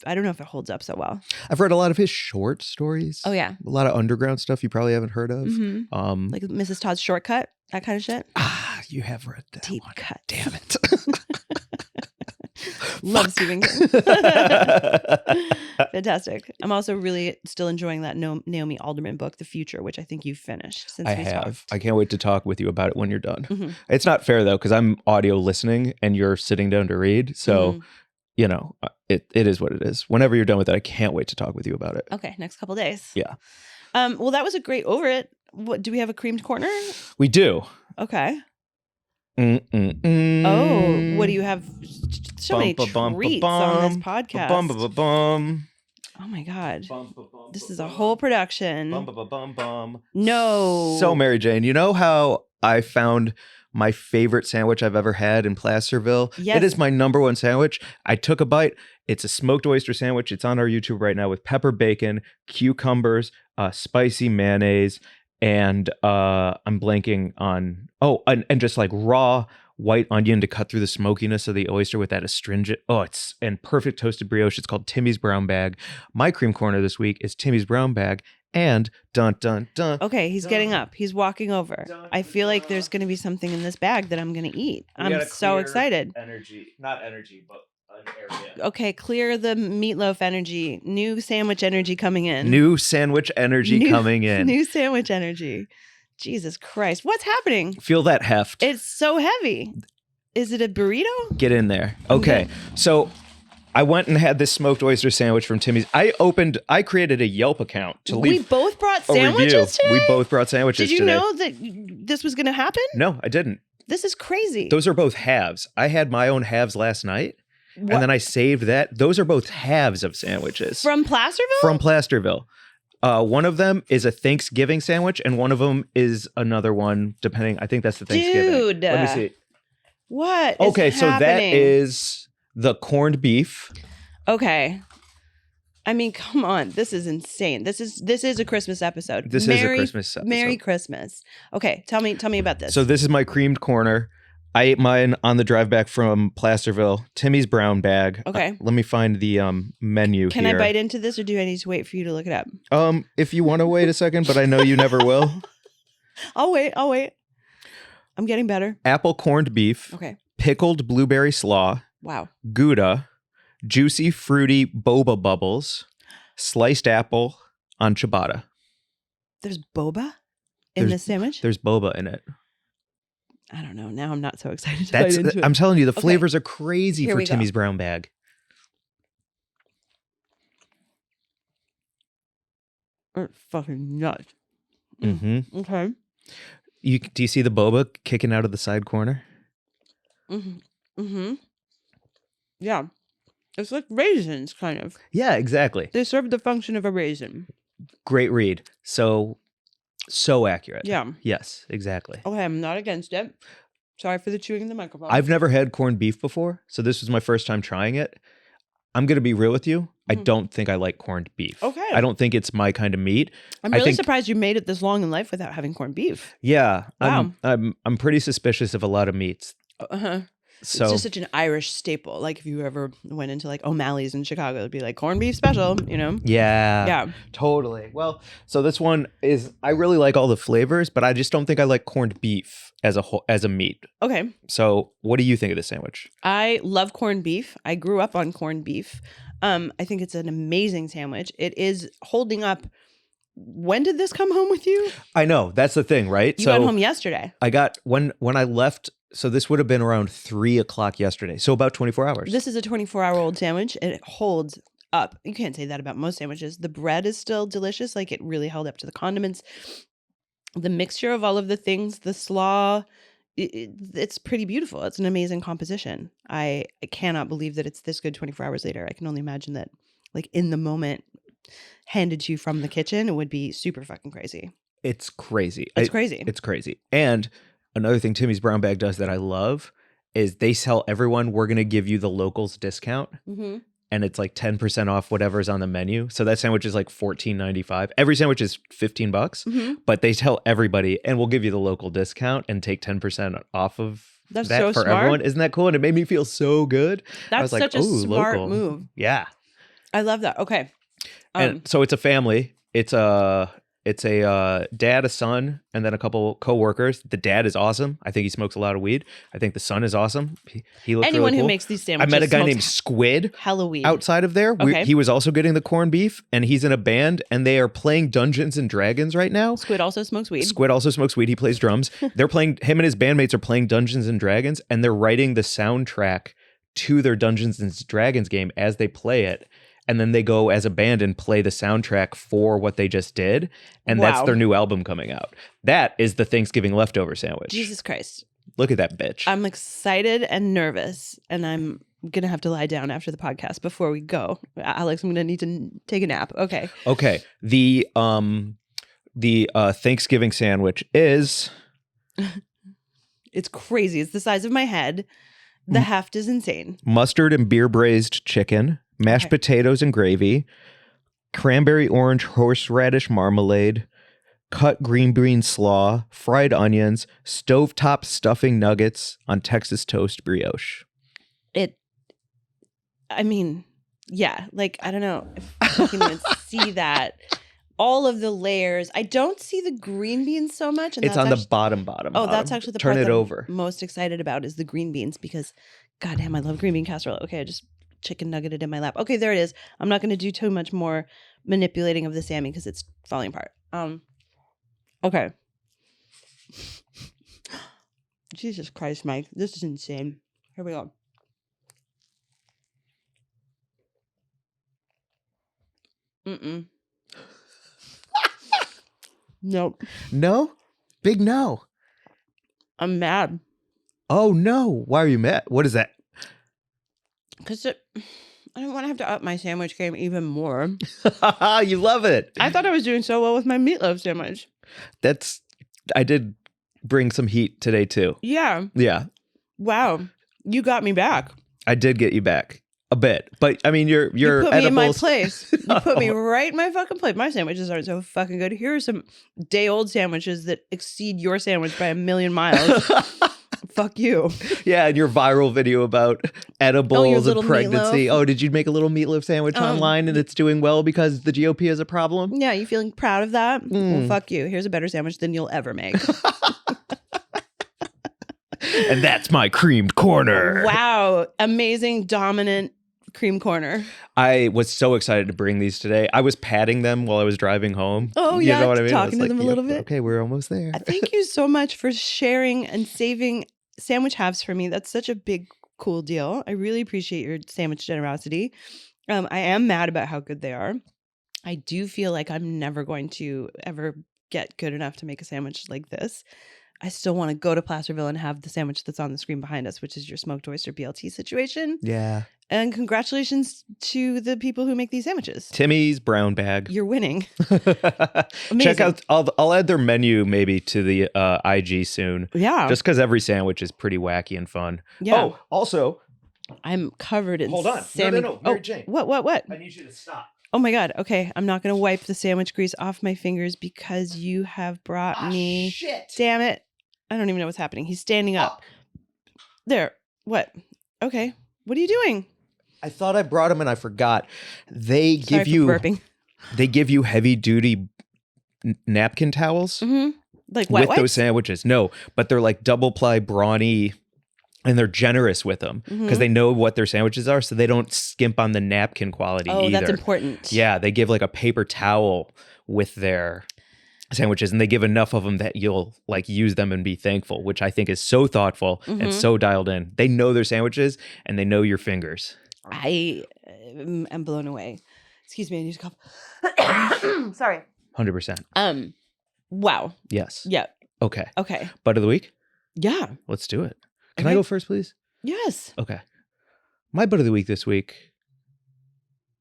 I don't know if it holds up so well. I've read a lot of his short stories. Oh, yeah. A lot of underground stuff you probably haven't heard of. Mm-hmm. Like Mrs. Todd's Shortcut, that kind of shit. You have read that Deep one. cut. Damn it. Love Stephen King. Fantastic. I'm also really still enjoying that Naomi Alderman book, The Future, which I think you've finished since I we have. talked. I can't wait to talk with you about it when you're done. Mhm. It's not fair though, because I'm audio listening and you're sitting down to read. So, Mhm. it is what it is. Whenever you're done with it, I can't wait to talk with you about it. Okay, next couple days. Yeah. Well, that was a great over it. What do we have a creamed corner? We do. Okay. Mm-mm-mm. Oh, what do you have? So many treats Bum, on this bum, podcast. bum, bum, bum, Oh my god, bum. this is a whole production. Bum, bum, bum, bum. No. So, Mary Jane, you know how I found my favorite sandwich I've ever had in Placerville? Yes. It is my number one sandwich. I took a bite. It's a smoked oyster sandwich. It's on our YouTube right now with pepper bacon, cucumbers, spicy mayonnaise, and I'm blanking on and just like raw white onion to cut through the smokiness of the oyster with that astringent. And perfect toasted brioche. It's called Timmy's Brown Bag. My cream corner this week is Timmy's Brown Bag and dun dun dun. Okay, he's getting up. He's walking over. I feel like there's going to be something in this bag that I'm going to eat. I'm so excited. Not energy, but an area. Okay, clear the meatloaf energy. New sandwich energy coming in. New sandwich energy coming in. New sandwich energy. Jesus Christ. What's happening? Feel that heft. It's so heavy. Is it a burrito? Get in there. Okay. So I went and had this smoked oyster sandwich from Timmy's. I created a Yelp account to leave. We both brought a review. sandwiches today? We both brought sandwiches today. today. Did you know that this was going to happen? No, I didn't. This is crazy. Those are both halves. I had my own halves last night. What? And then I saved that. Those are both halves of sandwiches. From Placerville? From Placerville. One of them is a Thanksgiving sandwich, and one of them is another one, depending. I think that's the Thanksgiving. Dude. Let me see. What? Okay, is so that happening? is the corned beef. Okay. I mean, come on. This is insane. This is a Christmas episode. This is a Christmas episode. Merry Christmas. Okay, tell me about this. So this is my creamed corner. I ate mine on the drive back from Placerville. Timmy's Brown Bag. Okay. Let me find the menu Can here. I bite into this, or do I need to wait for you to look it up? If you want to wait a second, but I know you never will. I'll wait. I'm getting better. Apple corned beef. Okay. Pickled blueberry slaw. Wow. Gouda. Juicy fruity boba bubbles. Sliced apple on ciabatta. There's boba in this sandwich? There's boba in it. I don't know. Now I'm not so excited to bite into it. I'm telling you, the Okay. flavors are crazy Here for we go. Timmy's Brown Bag. It's fucking nuts. Mm-hmm. Okay. Do you see the boba kicking out of the side corner? Mm-hmm. Mm-hmm. Yeah. It's like raisins, kind of. Yeah, exactly. They serve the function of a raisin. Great read. So accurate. Yeah. Yes, exactly. Okay, I'm not against it. Sorry for the chewing in the microphone. I've never had corned beef before, so this was my first time trying it. I'm going to be real with you. I don't think I like corned beef. Okay. I don't think it's my kind of meat. I'm really surprised you made it this long in life without having corned beef. Yeah. Wow. I'm pretty suspicious of a lot of meats. Uh-huh. So it's just such an Irish staple. Like if you ever went into like O'Malley's in Chicago, it'd be like corned beef special, you know? yeah. Yeah. Totally. Well, so this one is, I really like all the flavors, but I just don't think I like corned beef as a meat. Okay. So what do you think of this sandwich? I love corned beef. I grew up on corned beef. I think it's an amazing sandwich. It is holding up. When did this come home with you? I know. That's the thing, right? You got home yesterday. I got, when I left, so this would have been around 3:00 yesterday. So about 24 hours. This is a 24-hour-old sandwich, and it holds up. You can't say that about most sandwiches. The bread is still delicious. Like it really held up to the condiments. The mixture of all of the things, the slaw, it's pretty beautiful. It's an amazing composition. I cannot believe that it's this good 24 hours later. I can only imagine that like in the moment handed to you from the kitchen, it would be super fucking crazy. It's crazy. It's crazy. It's crazy. And another thing Timmy's Brown Bag does that I love is they tell everyone we're going to give you the locals discount. Mm-hmm. And it's like 10% off whatever's on the menu. So that sandwich is like $14.95. Every sandwich is $15, Mm-hmm. but they tell everybody, and we'll give you the local discount and take 10% off of That's that so for smart. everyone. Isn't that cool? And it made me feel so good. I That's was like, such a "Ooh, smart local." move. Yeah. I love that. Okay. And so it's a family. It's a dad, a son, and then a couple co-workers. The dad is awesome. I think he smokes a lot of weed. I think the son is awesome. He looks anyone really cool. who makes these I sandwiches. met a guy smokes named Squid Halloween outside of there. Okay. He was also getting the corned beef, and he's in a band, and they are playing Dungeons and Dragons right now. Squid also smokes weed. Squid also smokes weed. He plays drums. They're playing, him and his bandmates are playing Dungeons and Dragons, and they're writing the soundtrack to their Dungeons and Dragons game as they play it. And then they go as a band and play the soundtrack for what they just did. And Wow. that's their new album coming out. That is the Thanksgiving leftover sandwich. Jesus Christ. Look at that bitch. I'm excited and nervous, and I'm going to have to lie down after the podcast before we go. Alex, I'm going to need to take a nap. Okay. Okay. The Thanksgiving sandwich is It's crazy. It's the size of my head. The heft is insane. mustard and beer braised chicken, mashed Okay. potatoes and gravy, cranberry orange horseradish marmalade, cut green bean slaw, fried onions, stovetop stuffing nuggets on Texas toast brioche. I mean, yeah, like, I don't know if you can even see that. All of the layers. I don't see the green beans so much. And It's that's on the actually, bottom. oh, that's actually the Turn part it that over. I'm most excited about is the green beans because, goddamn, I love green bean casserole. Okay, I just chicken nuggeted in my lap. Okay, there it is. I'm not going to do too much more manipulating of the Sammy because it's falling apart. Okay. Jesus Christ, Mike. This is insane. Here we go. Nope. No? Big no. I'm mad. Oh, no. Why are you mad? What is that? Because I don't want to have to up my sandwich game even more. You love it. I thought I was doing so well with my meatloaf sandwich. I did bring some heat today too. Yeah. Yeah. Wow. You got me back. I did get you back a bit. But I mean, your You put edibles. me in my place. You put me right in my fucking place. My sandwiches aren't so fucking good. Here are some day-old sandwiches that exceed your sandwich by 1,000,000 miles. Fuck you. Yeah, and your viral video about edibles and little pregnancy. meatloaf. Oh, did you make a little meatloaf sandwich online and it's doing well because the GOP is a problem? Yeah, you feeling proud of that? Well, fuck you. Here's a better sandwich than you'll ever make. And that's my creamed corner. Wow. Amazing, dominant cream corner. I was so excited to bring these today. I was patting them while I was driving home. Oh, You yeah, know what I mean? I talking was to them a little bit. Okay, we're almost there. Thank you so much for sharing and saving sandwich halves for me. That's such a big, cool deal. I really appreciate your sandwich generosity. I am mad about how good they are. I do feel like I'm never going to ever get good enough to make a sandwich like this. I still want to go to Placerville and have the sandwich that's on the screen behind us, which is your smoked oyster BLT situation. Yeah. And congratulations to the people who make these sandwiches. Timmy's brown bag. You're winning. Check out. I'll add their menu maybe to the IG soon. Yeah. Just because every sandwich is pretty wacky and fun. Yeah. Oh, also, I'm covered in hold on. salmon. No, Mary Jane. What? I need you to stop. Oh my God. Okay. I'm not going to wipe the sandwich grease off my fingers because you have brought me. Shit. Damn it. I don't even know what's happening. He's standing up. There. What? Okay. What are you doing? I thought I brought them and I forgot. They Sorry give for you burping. They give you heavy duty napkin towels Like wet with wipes? those sandwiches. No, but they're like double ply brawny. And they're generous with them because they know what their sandwiches are, so they don't skimp on the napkin quality either. Oh, that's important. Yeah, they give like a paper towel with their sandwiches, and they give enough of them that you'll like use them and be thankful, which I think is so thoughtful and so dialed in. They know their sandwiches and they know your fingers. I am blown away. Excuse me, I need a cup. Sorry. 100%. Wow. Yes. Yeah. Okay. Okay. Butt of the week? Yeah. Let's do it. Can I Okay. go first, please? Yes. Okay. My butt of the week this week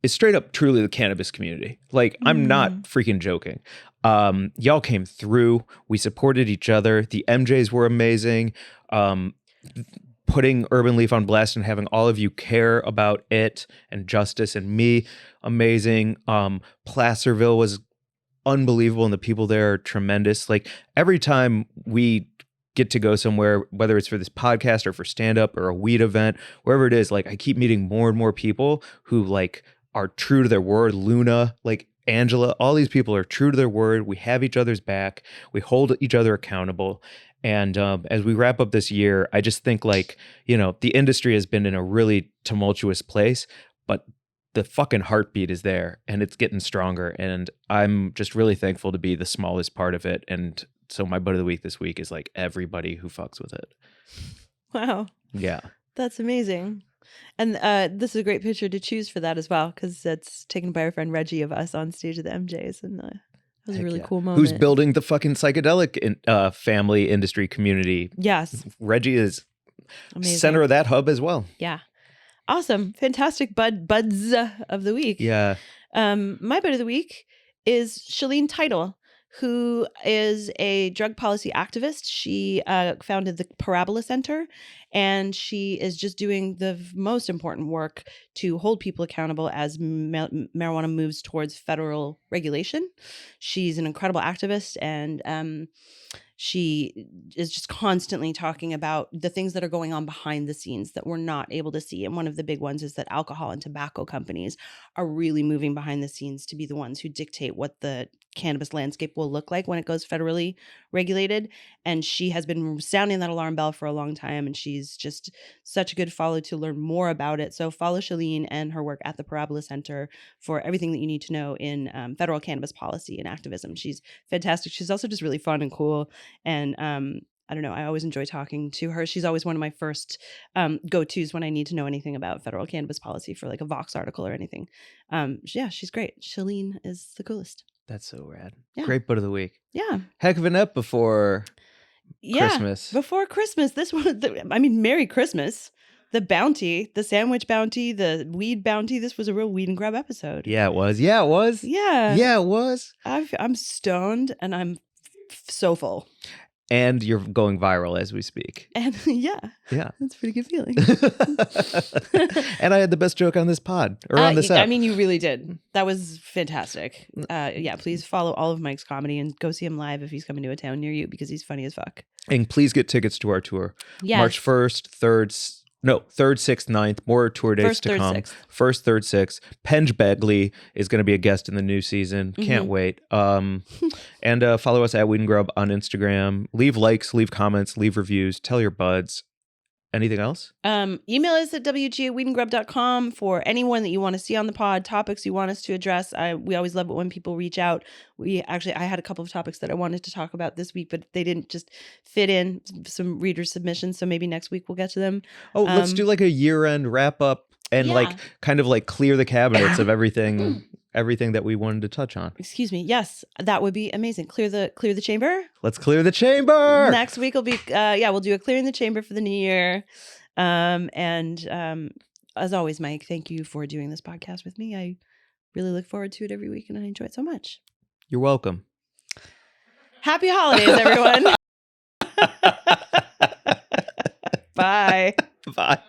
is straight up truly the cannabis community. Like, I'm not freaking joking. Y'all came through. We supported each other. The MJs were amazing. Putting Urban Leaf on blast and having all of you care about it and justice and me, amazing. Placerville was unbelievable and the people there are tremendous. Like, every time we get to go somewhere, whether it's for this podcast or for stand-up or a weed event, wherever it is, like, I keep meeting more and more people who like are true to their word. Luna, like Angela, all these people are true to their word. We have each other's back. We hold each other accountable. And as we wrap up this year, I just think like, you know, the industry has been in a really tumultuous place, but the fucking heartbeat is there and it's getting stronger. And I'm just really thankful to be the smallest part of it. And so my butt of the week this week is like everybody who fucks with it. Wow. Yeah. That's amazing. And this is a great picture to choose for that as well, because it's taken by our friend Reggie of us on stage at the MJs. And that was a Heck really yeah. cool moment. Who's building the fucking psychedelic family industry community. Yes. Reggie is Amazing. center of that hub as well. Yeah. Awesome. Fantastic buds of the week. Yeah. My bud of the week is Shaleen Title, who is a drug policy activist. She founded the Parabola Center, and she is just doing the most important work to hold people accountable as marijuana moves towards federal regulation. She's an incredible activist, and she is just constantly talking about the things that are going on behind the scenes that we're not able to see. And one of the big ones is that alcohol and tobacco companies are really moving behind the scenes to be the ones who dictate what the cannabis landscape will look like when it goes federally regulated. And she has been sounding that alarm bell for a long time, and she's just such a good follow to learn more about it. So follow Shaleen and her work at the Parabola Center for everything that you need to know in federal cannabis policy and activism. She's fantastic. She's also just really fun and cool. And I don't know, I always enjoy talking to her. She's always one of my first go-tos when I need to know anything about federal cannabis policy for like a Vox article or anything. Yeah, she's great. Shaleen is the coolest. That's so rad. Yeah. Great butt of the week. Yeah. Heck of an ep before Yeah. Christmas. Before Christmas. This one, I mean, Merry Christmas. The bounty, the sandwich bounty, the weed bounty. This was a real weed and grub episode. Yeah, it was. Yeah, it was. Yeah. Yeah, it was. I'm stoned and I'm so full. And you're going viral as we speak. And yeah, Yeah. that's a pretty good feeling. And I had the best joke on this pod or on this app. I mean, you really did. That was fantastic. Yeah, please follow all of Mike's comedy and go see him live if he's coming to a town near you, because he's funny as fuck. And please get tickets to our tour. Yes. March 1st, 3rd, 6th, 9th. More tour dates First, to third, come. sixth. 1st, 3rd, 6th. Penge Begley is going to be a guest in the new season. Can't Mm-hmm. wait. And follow us at Weed and Grub on Instagram. Leave likes, leave comments, leave reviews. Tell your buds. Anything else? Email us at wg@weedandgrub.com for anyone that you want to see on the pod, topics you want us to address. We always love it when people reach out. I had a couple of topics that I wanted to talk about this week, but they didn't just fit in, some reader submissions. So maybe next week we'll get to them. Oh, let's do like a year-end wrap-up and Yeah. like kind of like clear the cabinets of everything that we wanted to touch on. Excuse me. Yes, that would be amazing. Clear the chamber. Let's clear the chamber. Next week will be we'll do a clearing the chamber for the new year. As always, Mike, thank you for doing this podcast with me. I really look forward to it every week, and I enjoy it so much. You're welcome. Happy holidays, everyone. Bye. Bye.